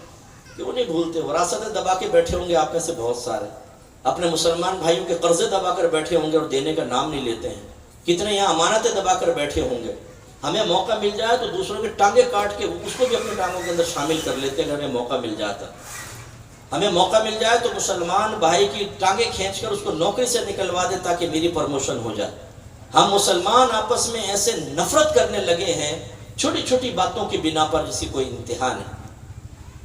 کیوں نہیں بھولتے؟ وراثتیں دبا کے بیٹھے ہوں گے آپ میں سے بہت سارے، اپنے مسلمان بھائیوں کے قرضے دبا کر بیٹھے ہوں گے اور دینے کا نام نہیں لیتے ہیں۔ کتنے یہاں امانتیں دبا کر بیٹھے ہوں گے، ہمیں موقع مل جائے تو دوسروں کی ٹانگیں کاٹ کے اس کو بھی اپنی ٹانگوں کے اندر شامل کر لیتے ہیں۔ ہمیں موقع مل جاتا، ہمیں موقع مل جائے تو مسلمان بھائی کی ٹانگیں کھینچ کر اس کو نوکری سے نکلوا دے تاکہ میری پروموشن ہو جائے۔ ہم مسلمان آپس میں ایسے نفرت کرنے لگے ہیں چھوٹی چھوٹی باتوں کی بنا پر جیسی کوئی امتحان ہے۔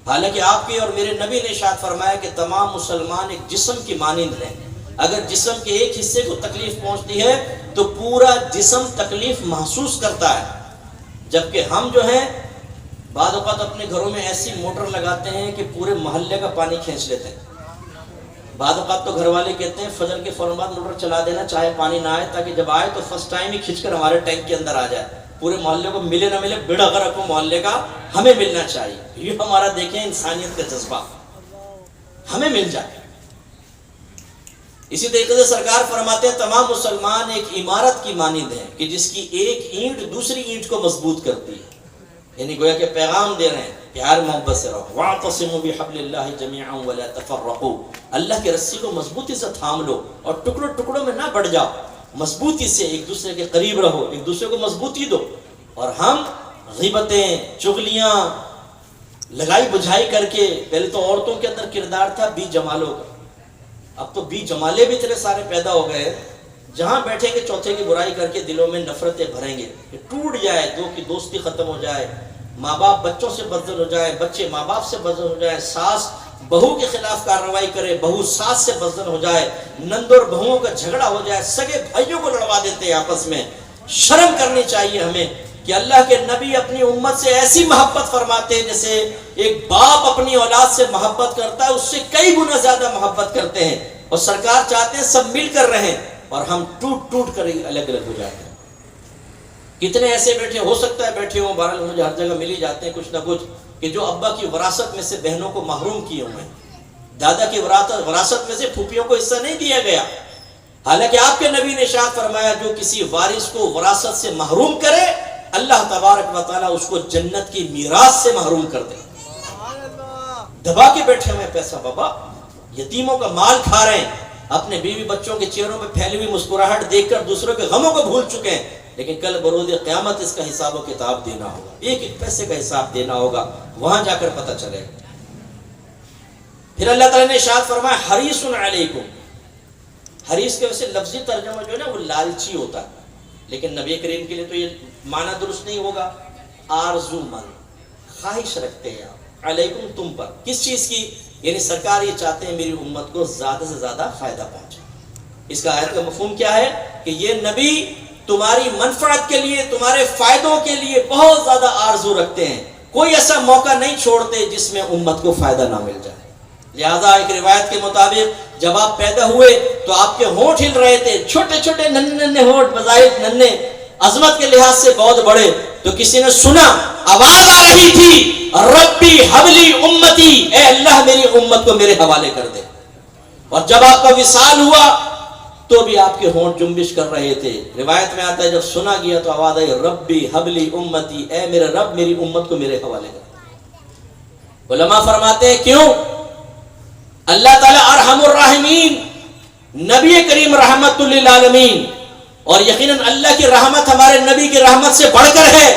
حالانکہ آپ کے اور میرے نبی نے ارشاد فرمایا کہ تمام مسلمان ایک جسم کی مانند ہیں، اگر جسم کے ایک حصے کو تکلیف پہنچتی ہے تو پورا جسم تکلیف محسوس کرتا ہے۔ جبکہ ہم جو ہیں بعض اوقات اپنے گھروں میں ایسی موٹر لگاتے ہیں کہ پورے محلے کا پانی کھینچ لیتے ہیں۔ بعض اوقات تو گھر والے کہتے ہیں فجر کے فوراً بعد موٹر چلا دینا چاہے پانی نہ آئے، تاکہ جب آئے تو فرسٹ ٹائم ہی کھینچ کر ہمارے ٹینک کے اندر آ جائے، پورے محلے کو ملے نہ ملے بڑا کر رکھو، محلے کا ہمیں ملنا چاہیے۔ یہ ہمارا دیکھیں انسانیت کا جذبہ، ہمیں مل جائے۔ اسی طریقے سے سرکار فرماتے ہیں تمام مسلمان ایک عمارت کی مانند ہیں کہ جس کی ایک اینٹ دوسری اینٹ کو مضبوط کرتی ہے، یعنی گویا کہ پیغام دے رہے ہیں پیار محبت سے رہو، وَاعْتَصِمُوا بِحَبْلِ اللَّهِ جَمِيعًا وَلَا تَفَرَّقُوا، اللہ کی رسی کو مضبوطی سے تھام لو اور ٹکڑوں ٹکڑوں میں نہ بڑھ جاؤ، مضبوطی سے ایک دوسرے کے قریب رہو، ایک دوسرے کو مضبوطی دو۔ اور ہم غیبتیں، چغلیاں، لگائی بجھائی کر کے، پہلے تو عورتوں کے اندر کردار تھا بی جمالوں کا، اب تو بی جمالے بھی اتنے سارے پیدا ہو گئے، جہاں بیٹھیں گے چوتھے کی برائی کر کے دلوں میں نفرتیں بھریں گے کہ ٹوٹ جائے، دو کی دوستی ختم ہو جائے، ماں باپ بچوں سے بدزن ہو جائے، بچے ماں باپ سے بدزن ہو جائے، ساس بہو کے خلاف کارروائی کرے، بہو ساس سے بدزن ہو جائے، نند اور بہوؤں کا جھگڑا ہو جائے، سگے بھائیوں کو لڑوا دیتے ہیں آپس میں۔ شرم کرنی چاہیے ہمیں کہ اللہ کے نبی اپنی امت سے ایسی محبت فرماتے ہیں جیسے ایک باپ اپنی اولاد سے محبت کرتا ہے، اس سے کئی گنا زیادہ محبت کرتے ہیں، اور سرکار چاہتے ہیں سب مل کر رہیں اور ہم ٹوٹ ٹوٹ کر الگ الگ ہو جاتے ہیں۔ کتنے ایسے بیٹھے ہو سکتا ہے بیٹھے ہوں، بہرحال مجھے ہر جگہ مل ہی جاتے ہیں کچھ نہ کچھ، کہ جو ابا کی وراثت میں سے بہنوں کو محروم کیے ہوئے ہیں، دادا کی وراثت میں سے پھوپھیوں کو حصہ نہیں دیا گیا، حالانکہ آپ کے نبی نے ارشاد فرمایا جو کسی وارث کو وراثت سے محروم کرے اللہ تبارک و تعالیٰ اس کو جنت کی میراث سے محروم کر دے۔ دبا کے بیٹھے ہوئے پیسہ بابا، یتیموں کا مال کھا رہے ہیں، اپنے بیوی بچوں کے چہروں پہ پھیلی ہوئی مسکراہٹ دیکھ کر دوسروں کے غموں کو بھول چکے ہیں، لیکن کل بروز قیامت اس کا حساب و کتاب دینا ہوگا، ایک ایک پیسے کا حساب دینا ہوگا، وہاں جا کر پتہ چلے گا۔ پھر اللہ تعالیٰ نے ارشاد فرمایا حریص علیکم، حریص کے ویسے لفظی ترجمہ جو ہے نا وہ لالچی ہوتا ہے، لیکن نبی کریم کے لیے تو یہ معنی درست نہیں ہوگا، آرزو مند، خواہش رکھتے ہیں آپ علیکم تم پر، کس چیز کی؟ یعنی سرکار یہ چاہتے ہیں میری امت کو زیادہ سے زیادہ فائدہ پہنچے۔ اس کا آیت کا مفہوم کیا ہے کہ یہ نبی تمہاری منفعت کے لیے، تمہارے فائدوں کے لیے بہت زیادہ آرزو رکھتے ہیں، کوئی ایسا موقع نہیں چھوڑتے جس میں امت کو فائدہ نہ مل جائے۔ لہذا ایک روایت کے مطابق جب آپ پیدا ہوئے تو آپ کے ہونٹ ہل رہے تھے، چھوٹے چھوٹے ننھے ننھے ہونٹ، بظاہر ننھے، عظمت کے لحاظ سے بہت بڑے، تو کسی نے سنا، آواز آ رہی تھی ربی حبلی امتی، اے اللہ میری امت کو میرے حوالے کر دے۔ اور جب آپ کا وصال ہوا تو بھی آپ کے ہونٹ جنبش کر رہے تھے۔ روایت میں آتا ہے جب سنا گیا تو آواز آئی ربی حبلی امتی، اے میرے رب میری امت کو میرے حوالے کر دے۔ علماء فرماتے ہیں کیوں؟ اللہ تعالیٰ ارحم الراحمین، نبی کریم رحمت للعالمین، اور یقیناً اللہ کی رحمت ہمارے نبی کی رحمت سے بڑھ کر ہے،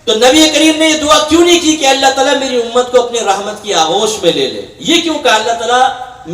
تو نبی کریم نے یہ دعا کیوں نہیں کی کہ اللہ تعالیٰ میری امت کو اپنی رحمت کی آغوش میں لے لے؟ یہ کیوں کہا اللہ تعالیٰ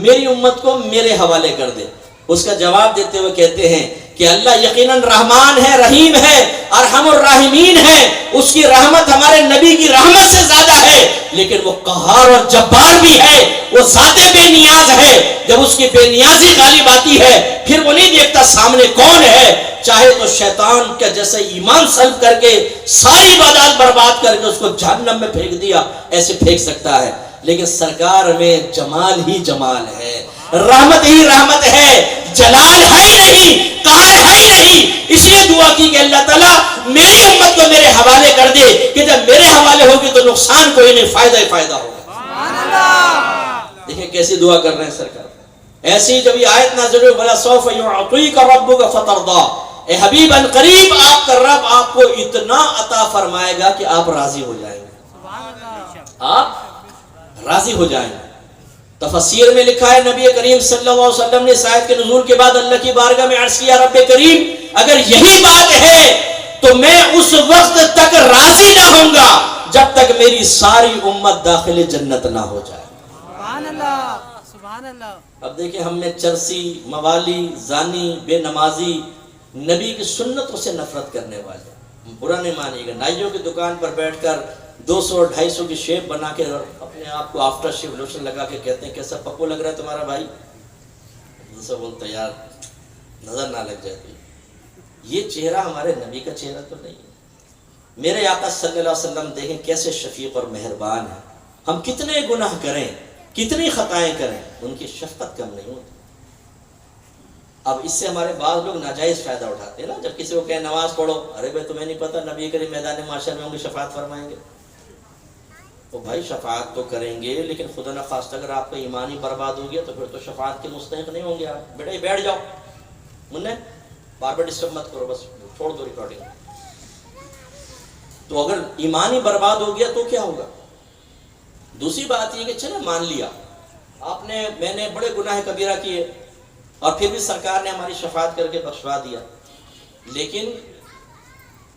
میری امت کو میرے حوالے کر دے؟ اس کا جواب دیتے ہوئے کہتے ہیں کہ اللہ یقیناً رحمان ہے، رحیم ہے، ارحم الراحمین ہے، اس کی رحمت ہمارے نبی کی رحمت سے زیادہ ہے، لیکن وہ قہار اور جبار بھی ہے، وہ ذات بے نیاز ہے۔ جب اس کی بے نیازی غالب آتی ہے پھر وہ نہیں دیکھتا سامنے کون ہے، چاہے تو شیطان کا جیسے ایمان سلب کر کے ساری عبادات برباد کر کے اس کو جہنم میں پھینک دیا، ایسے پھینک سکتا ہے، لیکن سرکار میں جمال ہی جمال ہے، رحمت ہی رحمت ہے، جلال ہے ہی نہیں، قہر ہے ہی نہیں۔ اس لیے دعا کی کہ اللہ تعالیٰ میری امت کو میرے حوالے کر دے، کہ جب میرے حوالے ہوگی تو نقصان کوئی نہیں، فائدہ ہی فائدہ ہوگا۔ دیکھیں کیسی دعا کر رہے ہیں سرکار۔ ایسی جب یہ آیت نازل ہوئی بلا سوف یعطیک ربک فترضی، اے حبیب ان قریب آپ کا رب آپ کو اتنا عطا فرمائے گا کہ آپ راضی ہو جائیں گے، آپ راضی ہو جائیں گے۔ تفسیر میں لکھا ہے نبی کریم صلی اللہ علیہ وسلم نے اس آیت کے نزول کے بعد اللہ کی بارگاہ میں عرض کیا رب کریم اگر یہی بات ہے تو میں اس وقت تک راضی نہ ہوں گا جب تک میری ساری امت داخل جنت نہ ہو جائے۔ سبحان اللہ، سبحان اللہ۔ اب دیکھیں ہم میں چرسی، موالی، زانی، بے نمازی، نبی کی سنتوں سے نفرت کرنے والے، برا نہیں مانیے گا، نائیوں کی دکان پر بیٹھ کر 200-250 کی شیپ بنا کے اپنے آپ کو آفٹر شیو لوشن لگا کے کہتے ہیں کیسا پپو لگ رہا ہے تمہارا بھائی، جیسا بولتا یار نظر نہ لگ جاتی۔ یہ چہرہ ہمارے نبی کا چہرہ تو نہیں ہے۔ میرے آقا صلی اللہ علیہ وسلم دیکھیں کیسے شفیق اور مہربان ہیں، ہم کتنے گناہ کریں، کتنی خطائیں کریں، ان کی شفقت کم نہیں ہوتی۔ اب اس سے ہمارے بعض لوگ ناجائز فائدہ اٹھاتے ہیں نا، جب کسی کو کہیں نماز پڑھو، ارے بھائی تمہیں نہیں پتہ نبی کریم میدان معاشر میں ہوں گے شفاعت فرمائیں گے۔ تو بھائی شفاعت تو کریں گے لیکن خدا نخواستہ اگر آپ کا ایمان ہی برباد ہو گیا تو پھر تو شفاعت کے مستحق نہیں ہوں گے آپ۔ بیٹا بیٹھ جاؤ، منہ بار بار ڈسٹرب مت کرو، بس چھوڑ دو ریکارڈنگ۔ تو اگر ایمان ہی برباد ہو گیا تو کیا ہوگا؟ دوسری بات یہ کہ چلے مان لیا آپ نے، میں نے بڑے گناہ کبیرہ کیے اور پھر بھی سرکار نے ہماری شفاعت کر کے بخشوا دیا، لیکن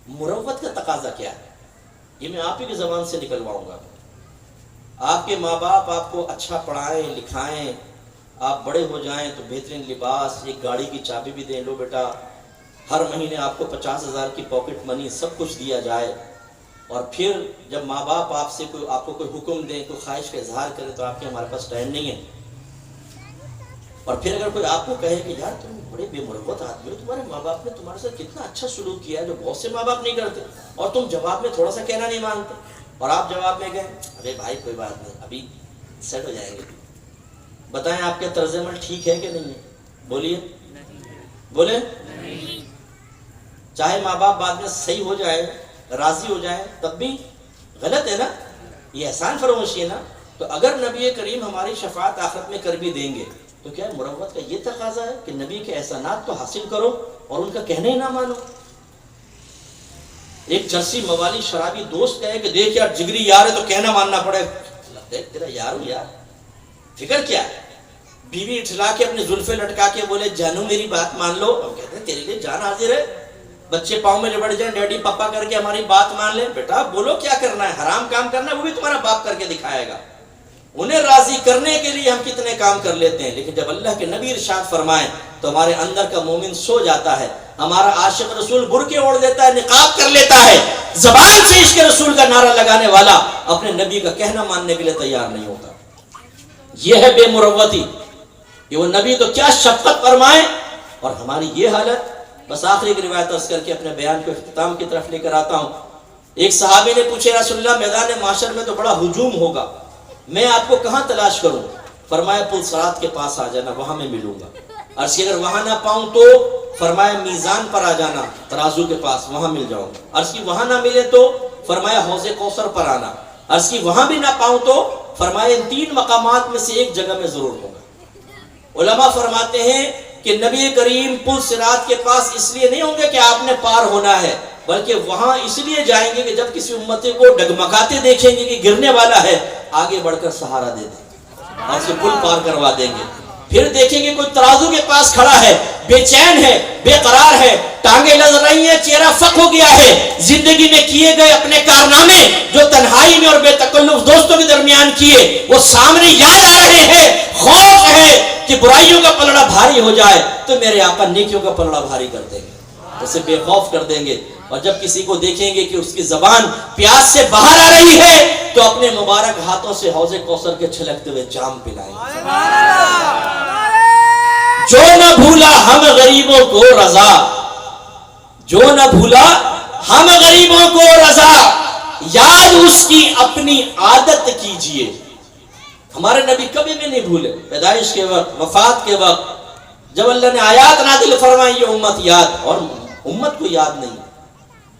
مروت کا تقاضا کیا ہے یہ میں آپ ہی کی زبان سے نکلواؤں گا۔ آپ کے ماں باپ آپ کو اچھا پڑھائیں لکھائیں، آپ بڑے ہو جائیں تو بہترین لباس، ایک گاڑی کی چابی بھی دیں، لو بیٹا ہر مہینے آپ کو 50,000 کی پاکٹ منی سب کچھ دیا جائے، اور پھر جب ماں باپ آپ کو کوئی حکم دیں، کوئی خواہش کا اظہار کرے تو آپ کے ہمارے پاس ٹائم نہیں ہے، اور پھر اگر کوئی آپ کو کہے کہ یار تم بڑے بے مروت آدمی ہو، تمہارے ماں باپ نے تمہارے ساتھ کتنا اچھا سلوک کیا ہے جو بہت سے ماں باپ نہیں کرتے، اور تم جواب میں تھوڑا سا کہنا نہیں مانتے، اور آپ جواب میں گئے ارے بھائی کوئی بات نہیں ابھی سیٹ ہو جائیں گے۔ بتائیں آپ کے طرز عمل ٹھیک ہے کہ نہیں ہے؟ بولیے بولے۔ چاہے ماں باپ بعد میں صحیح ہو جائے، راضی ہو جائے، تب بھی غلط ہے نا، یہ احسان فراموشی ہے نا. تو اگر نبی کریم ہماری شفاعت آخرت میں کر بھی دیں گے تو کیا مروت کا یہ تقاضا ہے کہ نبی کے احسانات تو حاصل کرو اور ان کا کہنا ہی نہ مانو؟ ایک جرسی موالی شرابی دوست کہے کہ دیکھ یار جگری یار ہے تو کہنا ماننا پڑے. دیکھ تیرا یار ہوں یار، فکر کیا ہے؟ بیوی اٹھلا کے اپنے زلفے لٹکا کے بولے جانو میری بات مان لو، ہم کہتے ہیں تیرے لیے جان حاضر ہے. بچے پاؤں میں لپٹ جائیں ڈیڈی پاپا کر کے ہماری بات مان لیں، بیٹا بولو کیا کرنا ہے، حرام کام کرنا ہے وہ بھی تمہارا باپ کر کے دکھائے گا. انہیں راضی کرنے کے لیے ہم کتنے کام کر لیتے ہیں، لیکن جب اللہ کے نبی ارشاد فرمائیں تو ہمارے اندر کا مومن سو جاتا ہے. ہمارا عاشق رسول برقع اوڑھ لیتا ہے، نقاب کر لیتا ہے، زبان سے عشق رسول کا نعرہ لگانے والا اپنے نبی کا کہنا ماننے کے لیے تیار نہیں ہوتا. یہ ہے بے مروتی کہ وہ نبی تو کیا شفقت فرمائے اور ہماری یہ حالت. بس آخری ایک روایت عرض کر کے اپنے بیان کو اختتام کی طرف لے کر آتا ہوں. ایک صحابی نے پوچھے رسول اللہ میدان معاشر میں تو بڑا ہجوم ہوگا، میں آپ کو کہاں تلاش کروں؟ فرمایا پل صراط کے پاس آ جانا، وہاں میں ملوں گا. عرض کی اگر وہاں نہ پاؤں تو فرمایا میزان پر آ جانا، ترازو کے پاس، وہاں مل جاؤں گا. عرض کی وہاں نہ ملے تو فرمایا حوض کوثر پر آنا. عرض کی وہاں بھی نہ پاؤں تو فرمایا ان 3 مقامات میں سے ایک جگہ میں ضرور ہوگا. علماء فرماتے ہیں کہ نبی کریم پل صراط کے پاس اس لیے نہیں ہوں گے کہ آپ نے پار ہونا ہے، بلکہ وہاں اس لیے جائیں گے کہ جب کسی امتی کو ڈگمگاتے دیکھیں گے کہ گرنے والا ہے، آگے بڑھ کر سہارا دے دیں گے اور اسے پل پار کروا دیں گے. پھر دیکھیں گے کوئی ترازو کے پاس کھڑا ہے، بے چین ہے، بے قرار ہے، ٹانگیں لگ رہی ہیں، چہرہ فک ہو گیا ہے، زندگی میں کیے گئے اپنے کارنامے جو تنہائی میں اور بے تکلف دوستوں کے درمیان کیے وہ سامنے یاد آ رہے ہیں. خوف ہے کہ برائیوں کا پلڑا بھاری ہو جائے تو میرے آقا نیکیوں کا پلڑا بھاری کر دیں گے، اسے بے خوف کر دیں گے. اور جب کسی کو دیکھیں گے کہ اس کی زبان پیاس سے باہر آ رہی ہے تو اپنے مبارک ہاتھوں سے حوض کوثر کے چھلکتے ہوئے جام پلائیں گے. جو نہ بھولا ہم غریبوں کو رضا، جو نہ بھولا ہم غریبوں کو رضا، یاد اس کی اپنی عادت کیجئے. ہمارے نبی کبھی بھی نہیں بھولے، پیدائش کے وقت، وفات کے وقت جب اللہ نے آیات نازل فرمائی یہ امت یاد، اور امت کو یاد نہیں.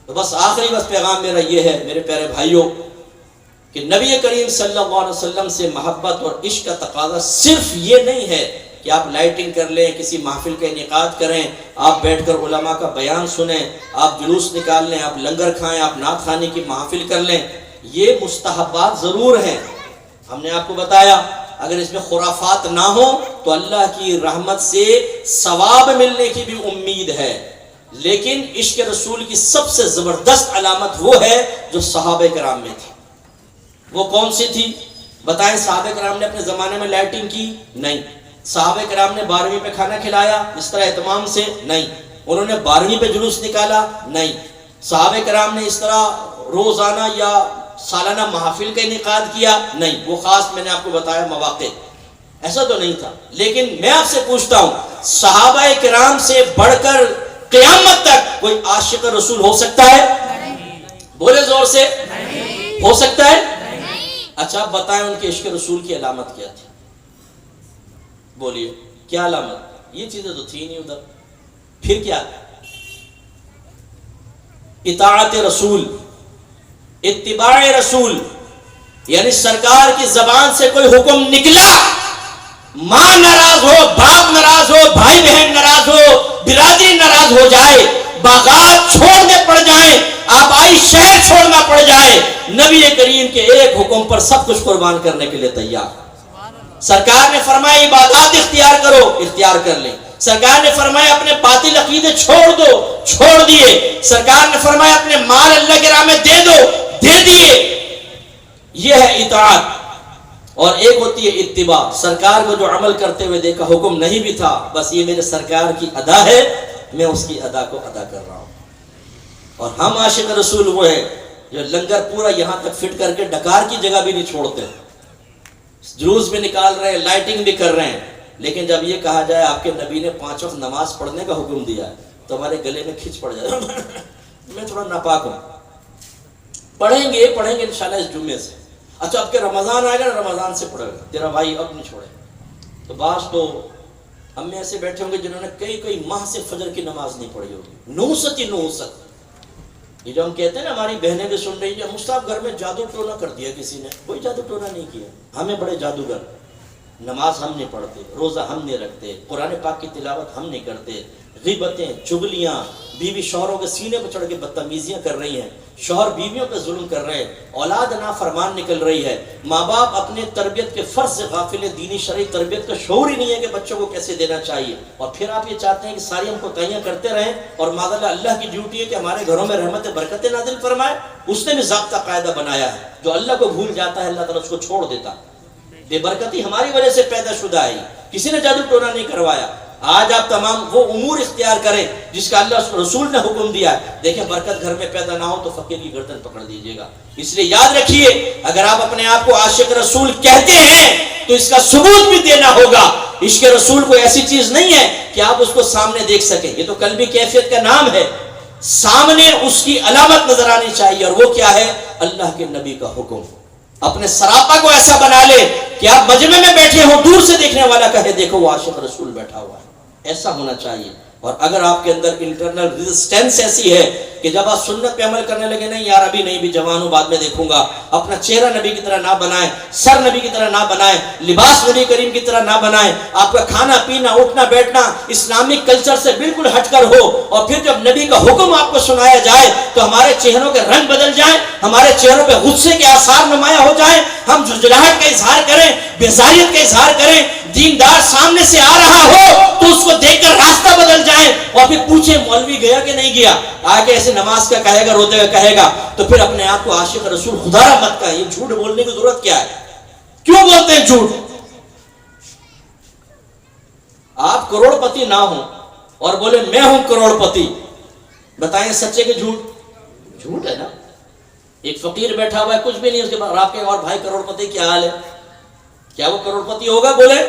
تو بس آخری پیغام میرا یہ ہے میرے پیارے بھائیوں کہ نبی کریم صلی اللہ علیہ وسلم سے محبت اور عشق کا تقاضا صرف یہ نہیں ہے کہ آپ لائٹنگ کر لیں، کسی محفل کا انعقاد کریں، آپ بیٹھ کر علماء کا بیان سنیں، آپ جلوس نکال لیں، آپ لنگر کھائیں، آپ نعت خوانی کی محفل کر لیں. یہ مستحبات ضرور ہیں، ہم نے آپ کو بتایا اگر اس میں خرافات نہ ہو تو اللہ کی رحمت سے ثواب ملنے کی بھی امید ہے. لیکن عشق رسول کی سب سے زبردست علامت وہ ہے جو صحابہ کرام میں تھی. وہ کون سی تھی بتائیں؟ صحابہ کرام نے اپنے زمانے میں لائٹنگ کی؟ نہیں. صحابہ کرام نے 12ویں پہ کھانا کھلایا اس طرح اہتمام سے؟ نہیں. انہوں نے 12ویں پہ جلوس نکالا؟ نہیں. صحابہ کرام نے اس طرح روزانہ یا سالانہ محافل کا انعقاد کیا؟ نہیں. وہ خاص میں نے آپ کو بتایا مواقع، ایسا تو نہیں تھا. لیکن میں آپ سے پوچھتا ہوں صحابہ کرام سے بڑھ کر قیامت تک کوئی عاشق رسول ہو سکتا ہے؟ بولے زور سے، ہو سکتا ہے؟ اچھا آپ بتائیں ان کے عشق رسول کی علامت کیا تھی؟ بولیے کیا علامت؟ یہ چیزیں تو تھی نہیں ادھر. پھر کیا؟ اطاعت رسول، اتباع رسول. یعنی سرکار کی زبان سے کوئی حکم نکلا، ماں ناراض ہو، باپ ناراض ہو، بھائی بہن ناراض ہو، برادری ناراض ہو جائے، باغات چھوڑنے پڑ جائیں، آبائی شہر چھوڑنا پڑ جائے، نبی کریم کے ایک حکم پر سب کچھ قربان کرنے کے لیے تیار. سرکار نے فرمایا عبادات اختیار کرو، اختیار کر لیں. سرکار نے فرمایا اپنے باطل عقیدے چھوڑ دو، چھوڑ دیے. سرکار نے فرمایا اپنے مال اللہ کے راہ میں دے دو، دے دیے. یہ ہے اطاعت. اور ایک ہوتی ہے اتباع، سرکار کو جو عمل کرتے ہوئے دیکھا، حکم نہیں بھی تھا، بس یہ میرے سرکار کی ادا ہے، میں اس کی ادا کو ادا کر رہا ہوں. اور ہم عاشق رسول وہ ہے جو لنگر پورا یہاں تک فٹ کر کے ڈکار کی جگہ بھی نہیں چھوڑتے، جلوس بھی نکال رہے ہیں، لائٹنگ بھی کر رہے ہیں، لیکن جب یہ کہا جائے آپ کے نبی نے 5 وقت نماز پڑھنے کا حکم دیا ہے تو ہمارے گلے میں کھچ پڑ جائے میں تھوڑا ناپاک ہوں. پڑھیں گے انشاءاللہ اس جمعے سے. اچھا اب کہ رمضان آئے گا، رمضان سے پڑھے گا، تیرا بھائی اب نہیں چھوڑے. تو بعض تو ہم میں ایسے بیٹھے ہوں گے جنہوں نے کئی ماہ سے فجر کی نماز نہیں پڑھی ہوگی، نوست ہی نوست۔ یہ جو ہم کہتے ہیں نا ہماری بہنیں بھی سن رہی ہیں، مصطفیٰ گھر میں جادو ٹونا کر دیا کسی نے، کوئی جادو ٹونا نہیں کیا، ہمیں بڑے جادوگر، نماز ہم نہیں پڑھتے، روزہ ہم نہیں رکھتے، قرآن پاک کی تلاوت ہم نہیں کرتے، غیبتیں، چغلیاں، بیوی شوہروں کے سینے پہ چڑھ کے بدتمیزیاں کر رہی ہیں، شوہر بیویوں پہ ظلم کر رہے ہیں، اولاد نافرمان نکل رہی ہے، ماں باپ اپنے تربیت کے فرض سے غافل ہیں، دینی شرعی تربیت کا شعور ہی نہیں ہے کہ بچوں کو کیسے دینا چاہیے، اور پھر آپ یہ چاہتے ہیں کہ ساری ہم کوتاہیاں کرتے رہیں، اور معاذ اللہ کی ڈیوٹی ہے کہ ہمارے گھروں میں رحمت برکت نازل فرمائے۔ اس نے بھی ضابطہ قاعدہ بنایا ہے، جو اللہ کو بھول جاتا ہے اللہ تعالیٰ اس کو چھوڑ دیتا۔ بے برکتی ہماری وجہ سے پیدا شدہ ہے، کسی نے جادو ٹونا نہیں کروایا۔ آج آپ تمام وہ امور اختیار کریں جس کا اللہ رسول نے حکم دیا ہے، دیکھیں برکت گھر میں پیدا نہ ہو تو فقیر کی گردن پکڑ دیجیے گا۔ اس لیے یاد رکھیے، اگر آپ اپنے آپ کو عاشق رسول کہتے ہیں تو اس کا ثبوت بھی دینا ہوگا۔ عشق رسول کوئی ایسی چیز نہیں ہے کہ آپ اس کو سامنے دیکھ سکیں، یہ تو قلبی کیفیت کا نام ہے، سامنے اس کی علامت نظر آنی چاہیے، اور وہ کیا ہے؟ اللہ کے نبی کا حکم۔ اپنے سراپا کو ایسا بنا لے کہ آپ مجمع میں بیٹھے ہوں، دور سے دیکھنے والا کہے دیکھو وہ عاشق رسول بیٹھا ہوا ہے، ایسا ہونا چاہیے۔ اور اگر آپ کے اندر انٹرنل ریزسٹنس ایسی ہے کہ جب آپ سنت پہ عمل کرنے لگے، نہیں یار ابھی نہیں، بھی جوان ہوں بعد میں دیکھوں گا، اپنا چہرہ نبی کی طرح نہ بنائیں، سر نبی کی طرح نہ بنائیں، لباس نبی کریم کی طرح نہ بنائیں، آپ کا کھانا پینا اٹھنا بیٹھنا اسلامک کلچر سے بالکل ہٹ کر ہو، اور پھر جب نبی کا حکم آپ کو سنایا جائے تو ہمارے چہروں کے رنگ بدل جائیں، ہمارے چہروں پہ غصے کے آثار نمایاں ہو جائیں، ہم جھجھلاہٹ کا اظہار کریں، بیزاریت کا اظہار کریں، دیندار سامنے سے آ رہا ہو تو اس کو دیکھ کر راستہ بدل جائیں، اور پھر پوچھیں مولوی گیا کہ نہیں گیا، آگے ایسے نماز کا کہے گا، روتے ہوئے کہے گا، تو پھر اپنے آپ کو عاشق رسول خدا را مت کہیں۔ یہ جھوٹ بولنے کی ضرورت کیا ہے؟ کیوں بولتے ہیں جھوٹ؟ آپ کروڑ پتی نہ ہوں اور بولے میں ہوں کروڑ پتی، بتائیں سچے کہ جھوٹ؟ جھوٹ ہے نا۔ ایک فقیر بیٹھا ہوا ہے، کچھ بھی نہیں اس کے بعد، آپ کے اور بھائی کروڑ پتی کیا حال ہے؟ کیا وہ کروڑ پتی ہوگا؟ بولے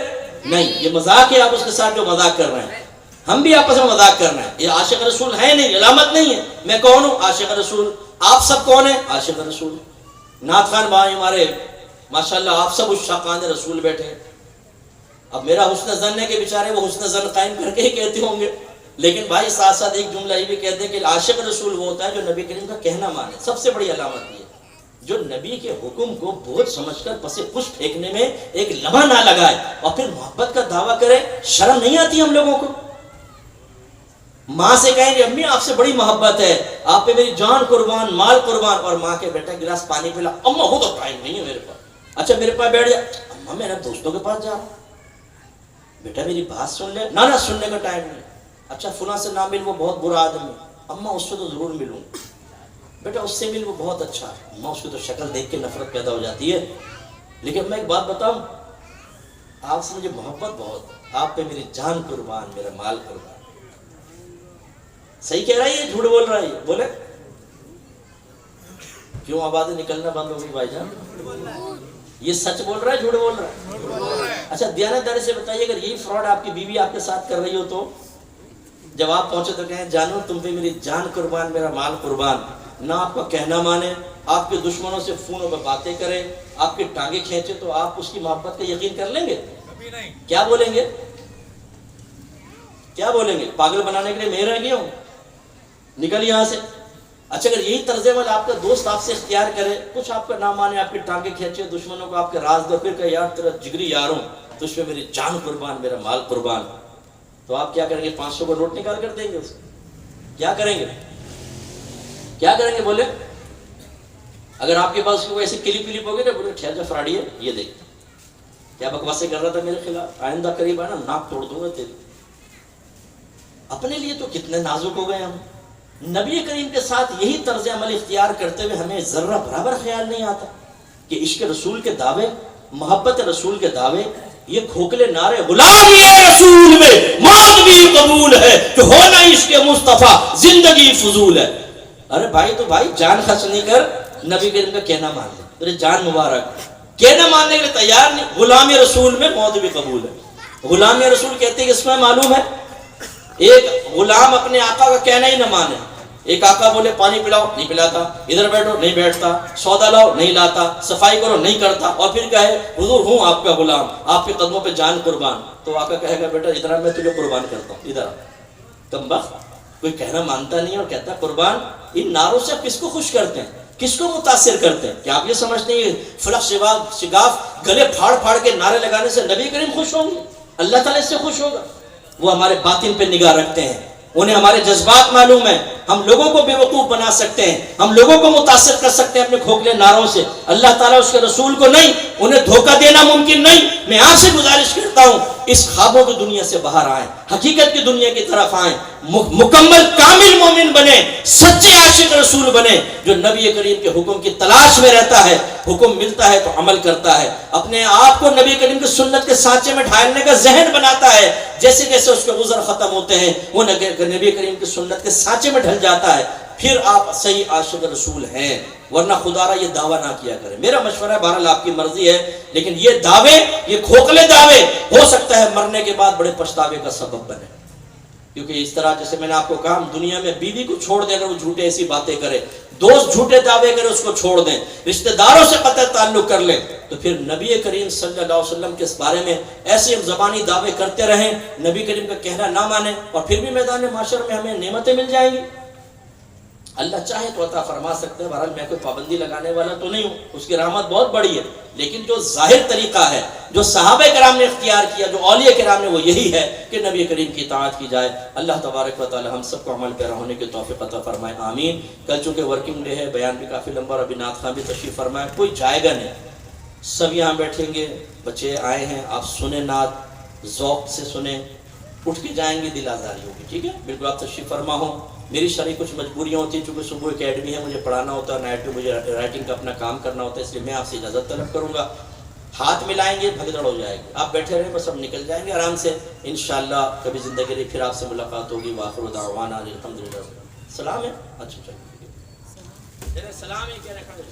نہیں، یہ مذاق ہے، آپ اس کے ساتھ جو مذاق کر رہے ہیں، ہم بھی آپس میں مذاق کر رہے ہیں۔ یہ عاشق رسول ہے نہیں، علامت نہیں ہے۔ میں کون ہوں؟ عاشق رسول۔ آپ سب کون ہیں؟ عاشق رسول۔ نعت خوان بھائی ہمارے ماشاءاللہ آپ سب عشاقان رسول بیٹھے، اب میرا حسن ظن ہے کہ بیچارے وہ حسن ظن قائم کر کے ہی کہتے ہوں گے، لیکن بھائی ساتھ ساتھ ایک جملہ یہ بھی کہتے ہیں کہ عاشق رسول وہ ہوتا ہے جو نبی کریم کا کہنا مانے۔ سب سے بڑی علامت یہ جو نبی کے حکم کو بوجھ سمجھ کر پسے پش پھینکنے میں ایک لمحہ نہ لگائے اور پھر محبت کا دعویٰ کرے۔ شرم نہیں آتی ہم لوگوں کو؟ ماں سے کہیں گے امی آپ سے بڑی محبت ہے، آپ پہ میری جان قربان، مال قربان، اور ماں کے بیٹا گلاس پانی پلا، اما وہ تو ٹائم نہیں ہے میرے پاس، اچھا میرے پاس بیٹھ جا، اما میں دوستوں کے پاس جا رہا ہوں، بیٹا میری بات سن لے، نہ سننے کا ٹائم نہیں، اچھا فلاں سے نہ مل وہ بہت برا آدمی ہے، اما اس سے تو ضرور ملوں، بیٹا اس سے مل وہ بہت اچھا ہے، اما اس کی تو شکل دیکھ کے نفرت پیدا ہو جاتی ہے۔ لیکن میں ایک بات بتاؤں، آپ سے مجھے محبت بہت ہے، آپ پہ میری جان قربان، میرا مال قربان۔ صحیح کہہ رہا ہے یہ جھوٹ بول رہا ہے یہ؟ بولے کیوں آوازیں نکلنا بند ہو گئی بھائی جان؟ یہ سچ بول رہا ہے جھوٹ بول رہا ہے؟ اچھا دیانتداری سے بتائیے، اگر یہی فراڈ آپ کی بیوی آپ کے ساتھ کر رہی ہو تو جب آپ پہنچے تو کہیں جانو تم پہ میری جان قربان، میرا مال قربان، نہ آپ کا کہنا مانے، آپ کے دشمنوں سے فونوں پہ باتیں کرے، آپ کی ٹانگیں کھینچے، تو آپ اس کی محبت کا یقین کر لیں گے؟ کیا بولیں گے؟ کیا بولیں گے؟ پاگل بنانے کے لیے میں رہ گیا ہوں، نکل یہاں سے۔ اچھا اگر یہی طرز عمل آپ کا دوست آپ سے اختیار کرے، کچھ آپ کا نہ مانے، آپ کی ٹانگیں کھینچے، دشمنوں کو آپ کے راز دو، پھر کہ یار تیرا جگری یاروں تجھ پہ میری جان قربان، میرا مال قربان، تو آپ کیا کریں گے؟ 500 کا نوٹ نکال کر دیں گے اس کو؟ کیا کریں گے؟ کیا کریں گے بولے؟ اگر آپ کے پاس کوئی ایسی کلپ ولپ ہوگی نا، بولے ٹھہر جا فراڈی ہے، یہ دیکھ کیا بکواسیں کر رہا تھا میرے خلاف، آئندہ قریب ہے نا ناک توڑ دوں گا تیری۔ اپنے لیے تو کتنے نازک ہو گئے ہم۔ نبی کریم کے ساتھ یہی طرز عمل اختیار کرتے ہوئے ہمیں ذرہ برابر خیال نہیں آتا کہ عشق رسول کے دعوے، محبت رسول کے دعوے، یہ کھوکھلے نعرے غلامی رسول میں موت بھی قبول ہے، جو ہونا عشق مصطفیٰ زندگی فضول ہے۔ ارے بھائی تو بھائی جان خرچ نہیں کر، نبی کریم کا کہنا مان لے، تیرے جان مبارک، کہنا ماننے کے لیے تیار نہیں۔ غلامی رسول میں موت بھی قبول ہے۔ غلامی رسول کہتے ہیں کہ اس میں معلوم ہے ایک غلام اپنے آقا کا کہنا ہی نہ مانے، ایک آقا بولے پانی پلاؤ نہیں پلاتا, ادھر بیٹھو نہیں بیٹھتا, سودا لاؤ نہیں لاتا, صفائی کرو نہیں کرتا, اور پھر کہے حضور ہوں آپ کا غلام, آپ کے قدموں پہ جان قربان. تو آقا کہے گا بیٹا ادھر میں تجھے قربان کرتا ہوں, ادھر کم بخت. کوئی کہنا مانتا نہیں اور کہتا قربان. ان نعروں سے آپ کس کو خوش کرتے ہیں, کس کو متاثر کرتے ہیں؟ کیا آپ یہ سمجھتے ہیں فلق شگاف گلے پھاڑ پھاڑ کے نعرے لگانے سے نبی کریم خوش ہوں گے؟ اللہ تعالیٰ اس سے خوش ہوگا؟ وہ ہمارے باطن پہ نگاہ رکھتے ہیں, انہیں ہمارے جذبات معلوم ہیں. ہم لوگوں کو بے وقوف بنا سکتے ہیں, ہم لوگوں کو متاثر کر سکتے ہیں اپنے کھوکھلے نعروں سے, اللہ تعالیٰ اس کے رسول کو نہیں. انہیں دھوکہ دینا ممکن نہیں. میں آپ سے گزارش کرتا ہوں اس خوابوں کی دنیا سے باہر آئیں, حقیقت کی دنیا کی طرف آئیں, مکمل کامل مومن بنے, سچے عاشق رسول بنے, جو نبی کریم کے حکم کی تلاش میں رہتا ہے, حکم ملتا ہے تو عمل کرتا ہے, اپنے آپ کو نبی کریم کی سنت کے سانچے میں ڈھالنے کا ذہن بناتا ہے. جیسے جیسے اس کے گزر ختم ہوتے ہیں وہ نبی کریم کی سنت کے سانچے میں ڈھل جاتا ہے, پھر آپ صحیح عاشق رسول ہیں. ورنہ خدا را یہ دعویٰ نہ کیا کرے. میرا مشورہ ہے, بہرحال آپ کی مرضی ہے, لیکن یہ دعوے, یہ کھوکھلے دعوے ہو سکتا ہے مرنے کے بعد بڑے پچھتاوے کا سبب بنے. کیونکہ اس طرح جیسے میں نے آپ کو کہا, دنیا میں بیوی کو چھوڑ دیں اگر وہ جھوٹے ایسی باتیں کرے, دوست جھوٹے دعوے کرے اس کو چھوڑ دیں, رشتہ داروں سے قطع تعلق کر لیں, تو پھر نبی کریم صلی اللہ علیہ وسلم کے اس بارے میں ایسے زبانی دعوے کرتے رہیں, نبی کریم کا کہنا نہ مانیں, اور پھر بھی میدان معاشر میں ہمیں نعمتیں مل جائیں گی. اللہ چاہے تو عطا فرما سکتے ہیں. بہرحال میں کوئی پابندی لگانے والا تو نہیں ہوں, اس کی رحمت بہت بڑی ہے, لیکن جو ظاہر طریقہ ہے, جو صحابہ کرام نے اختیار کیا, جو اولیاء کرام نے, وہ یہی ہے کہ نبی کریم کی اطاعت کی جائے. اللہ تبارک و تعالی ہم سب کو عمل پیرا ہونے کی توفیق عطا فرمائے, آمین. کل چونکہ ورکنگ ڈے ہے, بیان بھی کافی لمبا, اور ابھی نعت خواں بھی تشریف فرمائے, کوئی جائے گا نہیں, سب یہاں بیٹھیں گے, بچے آئے ہیں, آپ سنیں نعت, ذوق سے سنیں, اٹھ کے جائیں گے, دل آزاری ہوگی, ٹھیک ہے, بالکل آپ تشریف فرما ہو. میری شرعی کچھ مجبوریاں ہوتی ہیں, چونکہ صبح اکیڈمی ہے, مجھے پڑھانا ہوتا ہے, نائٹ میں مجھے رائٹنگ کا اپنا کام کرنا ہوتا ہے, اس لیے میں آپ سے اجازت طلب کروں گا. ہاتھ ملائیں گے, بھگدڑ ہو جائے گی, آپ بیٹھے رہیں, بس ہم نکل جائیں گے آرام سے انشاءاللہ. کبھی زندگی رہی پھر آپ سے ملاقات ہوگی. وآخر دعوانا الحمدللہ. سلام ہے, اچھا چلیے, سلام ہے, کیا رکھا ہے.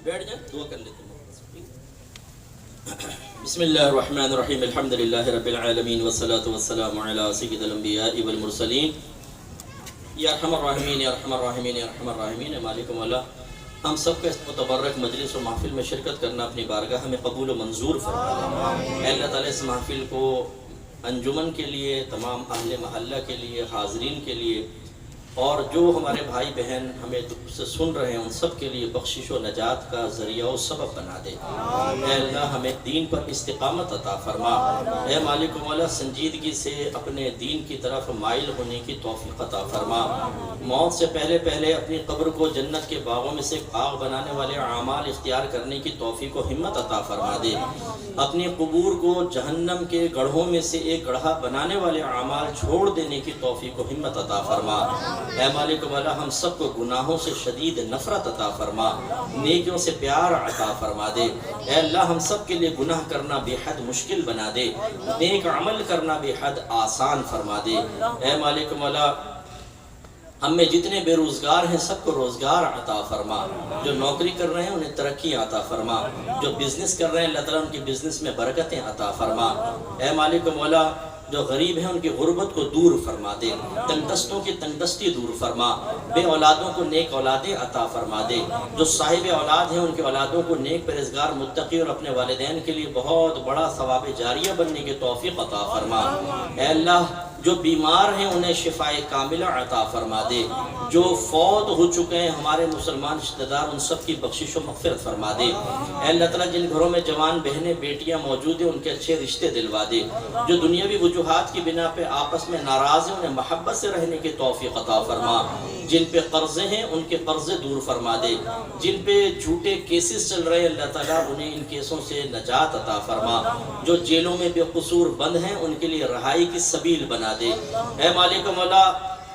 بیٹھ جائیں, دعا کر لیتے ہیں. بسم بسم اللہ الرحمن الرحیم الحمد للہ رب العالمین والصلاة والسلام علی سید الانبیاء والمرسلین یا ارحم الراحمین یا ارحم الراحمین یا ارحم الراحمین. مالک مولا ہم سب کا اس متبرک مجلس و محفل میں شرکت کرنا اپنی بارگاہ میں قبول و منظور فرما. اے اللہ تعالیٰ اس محفل کو انجمن کے لیے، تمام اہل محلہ کے لیے، حاضرین کے لیے، اور جو ہمارے بھائی بہن ہمیں دور سے سن رہے ہیں ان سب کے لیے بخشش و نجات کا ذریعہ و سبب بنا دے. اے اللہ ہمیں دین پر استقامت عطا فرما. اے مالک و مولا سنجیدگی سے اپنے دین کی طرف مائل ہونے کی توفیق عطا فرما. موت سے پہلے پہلے اپنی قبر کو جنت کے باغوں میں سے ایک باغ بنانے والے اعمال اختیار کرنے کی توفیق و ہمت عطا فرما دے. اپنی قبور کو جہنم کے گڑھوں میں سے ایک گڑھا بنانے والے اعمال چھوڑ دینے کی توفیق و ہمت عطا فرما. اے مالک مولا ہم سب کو گناہوں سے شدید نفرت عطا فرما، نیکیوں سے پیار عطا فرما دے. اے اللہ ہم سب کے لیے گناہ کرنا بے حد مشکل بنا دے، نیک عمل کرنا بے حد آسان فرما دے. اے مالک مولا ہم میں جتنے بے روزگار ہیں سب کو روزگار عطا فرما. جو نوکری کر رہے ہیں انہیں ترقی عطا فرما. جو بزنس کر رہے ہیں اللہ تعالیٰ ان کی بزنس میں برکتیں عطا فرما. اے مالک مولا جو غریب ہیں ان کی غربت کو دور فرما دے، تنگدستوں کی تنگدستی دور فرما. بے اولادوں کو نیک اولادیں عطا فرما دے. جو صاحب اولاد ہیں ان کے اولادوں کو نیک پرہیزگار متقی اور اپنے والدین کے لیے بہت بڑا ثواب جاریہ بننے کی توفیق عطا فرما. اے اللہ جو بیمار ہیں انہیں شفاء کاملہ عطا فرما دے. جو فوت ہو چکے ہیں ہمارے مسلمان رشتہ دار ان سب کی بخشش و مغفرت فرما دے. اے اللہ تعالیٰ جن گھروں میں جوان بہنیں بیٹیاں موجود ہیں ان کے اچھے رشتے دلوا دے. جو دنیاوی وجوہات کی بنا پہ آپس میں ناراض ہیں انہیں محبت سے رہنے کی توفیق عطا فرما. جن پہ قرضے ہیں ان کے قرضے دور فرما دے. جن پہ جھوٹے کیسز چل رہے ہیں اللہ تعالیٰ انہیں ان کیسوں سے نجات عطا فرما. جو جیلوں میں بے قصور بند ہیں ان کے لیے رہائی کی سبیل بنا دے. اے مالک مولا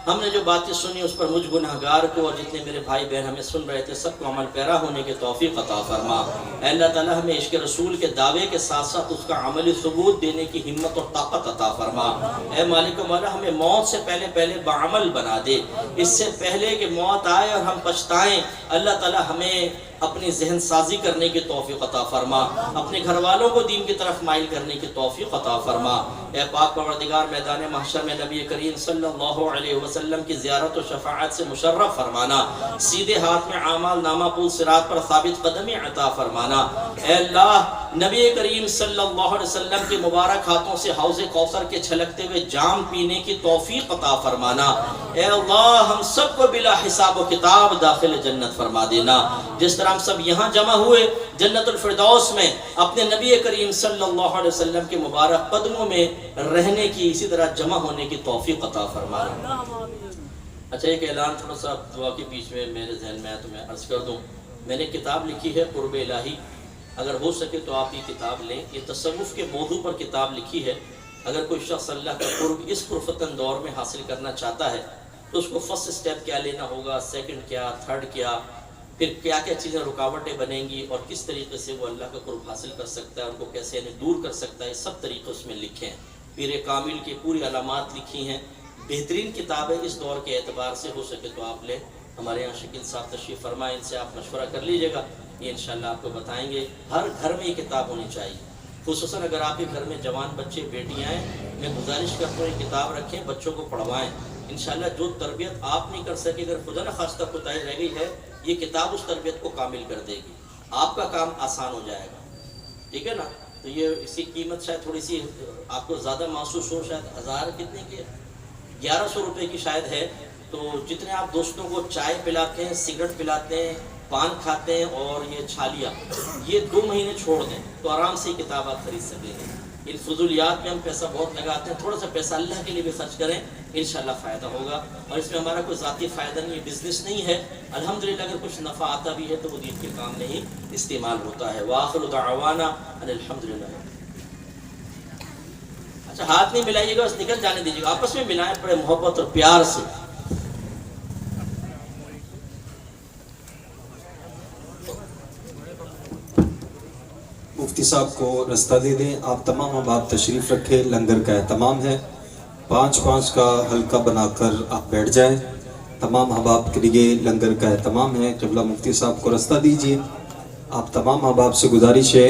ہم نے جو باتیں سنی اس پر مجھ گناہگار کو اور جتنے میرے بھائی بہن ہمیں سن رہے تھے سب کو عمل پیرا ہونے کی توفیق عطا فرما. اے اللہ تعالیٰ ہمیں عشق رسول کے دعوے کے ساتھ ساتھ اس کا عملی ثبوت دینے کی ہمت اور طاقت عطا فرما. اے مالک مولا ہمیں موت سے پہلے پہلے بعمل بنا دے. اس سے پہلے کہ موت آئے اور ہم پچھتائیں اللہ تعالیٰ ہمیں اپنی ذہن سازی کرنے کی توفیق عطا فرما. اپنے گھر والوں کو دین کی طرف مائل کرنے کی توفیق عطا فرما. اے پاک پروردگار میدان محشر میں نبی کریم صلی اللہ علیہ وسلم کی زیارت و شفاعت سے مشرف فرمانا. سیدھے ہاتھ میں اعمال نامہ پول صراط پر ثابت قدمی عطا فرمانا. اے اللہ نبی کریم صلی اللہ علیہ وسلم کے مبارک ہاتھوں سے حوض کوثر کے چھلکتے ہوئے جام پینے کی توفیق عطا فرمانا. اے اللہ ہم سب کو بلا حساب و کتاب داخل جنت فرما دینا. جس طرح ہم سب یہاں جمع ہوئے جنت الفردوس میں اپنے نبی کریم صلی اللہ علیہ وسلم کے مبارک قدموں میں رہنے کی اسی طرح جمع ہونے کی توفیق عطا فرمانا. اچھا ایک اعلان تھوڑا سا دعا کے بیچ میں میرے ذہن میں ہے تو میں عرض کر دوں. میں نے کتاب لکھی ہے قرب الہی، اگر ہو سکے تو آپ یہ کتاب لیں. یہ تصوف کے موضوع پر کتاب لکھی ہے. اگر کوئی شخص اللہ کا قرب اس پرفتن دور میں حاصل کرنا چاہتا ہے تو اس کو فرسٹ سٹیپ کیا لینا ہوگا، سیکنڈ کیا، تھرڈ کیا، پھر کیا کیا چیزیں رکاوٹیں بنیں گی اور کس طریقے سے وہ اللہ کا قرب حاصل کر سکتا ہے، ان کو کیسے دور کر سکتا ہے، سب طریقے اس میں لکھے ہیں. پیر کامل کی پوری علامات لکھی ہیں. بہترین کتاب ہے اس دور کے اعتبار سے. ہو سکے تو آپ لیں. ہمارے یہاں شکیل صاحب تشریف فرمائیں، ان سے آپ مشورہ کر لیجئے گا، یہ انشاءاللہ آپ کو بتائیں گے. ہر گھر میں یہ کتاب ہونی چاہیے، خصوصاً اگر آپ کے گھر میں جوان بچے بیٹیاں ہیں. میں گزارش کرتا ہوں یہ کتاب رکھیں، بچوں کو پڑھوائیں. انشاءاللہ جو تربیت آپ نہیں کر سکے اگر خدا نخواستہ کوتاہی رہ گئی ہے یہ کتاب اس تربیت کو کامل کر دے گی. آپ کا کام آسان ہو جائے گا. ٹھیک ہے نا؟ تو یہ اس کی قیمت شاید تھوڑی سی آپ کو زیادہ محسوس ہو، شاید 1000 کتنے کی 1100 روپے کی شاید ہے. تو جتنے آپ دوستوں کو چائے پلاتے ہیں، سگریٹ پلاتے ہیں، پان کھاتے ہیں اور یہ چھالیاں، یہ 2 مہینے چھوڑ دیں تو آرام سے یہ کتاب آپ خرید سکیں گے. ان فضولیات میں ہم پیسہ بہت لگاتے ہیں، تھوڑا سا پیسہ اللہ کے لیے بھی خرچ کریں، انشاءاللہ فائدہ ہوگا. اور اس میں ہمارا کوئی ذاتی فائدہ نہیں ہے، بزنس نہیں ہے. الحمدللہ اگر کچھ نفع آتا بھی ہے تو وہ دین کے کام میں ہی استعمال ہوتا ہے. وآخر دعوانا ان الحمدللہ. اچھا ہاتھ نہیں ملائیے گا، بس نکل جانے دیجیے گا، آپس میں ملائیں بڑے محبت اور پیار سے. مفتی صاحب کو رستہ دے دیں. آپ تمام احباب تشریف رکھیں، لنگر کا اہتمام ہے. 5-5 کا حلقہ بنا کر آپ بیٹھ جائیں. تمام احباب کے لیے لنگر کا اہتمام ہے. قبلہ مفتی صاحب کو رستہ دیجیے. آپ تمام احباب سے گزارش ہے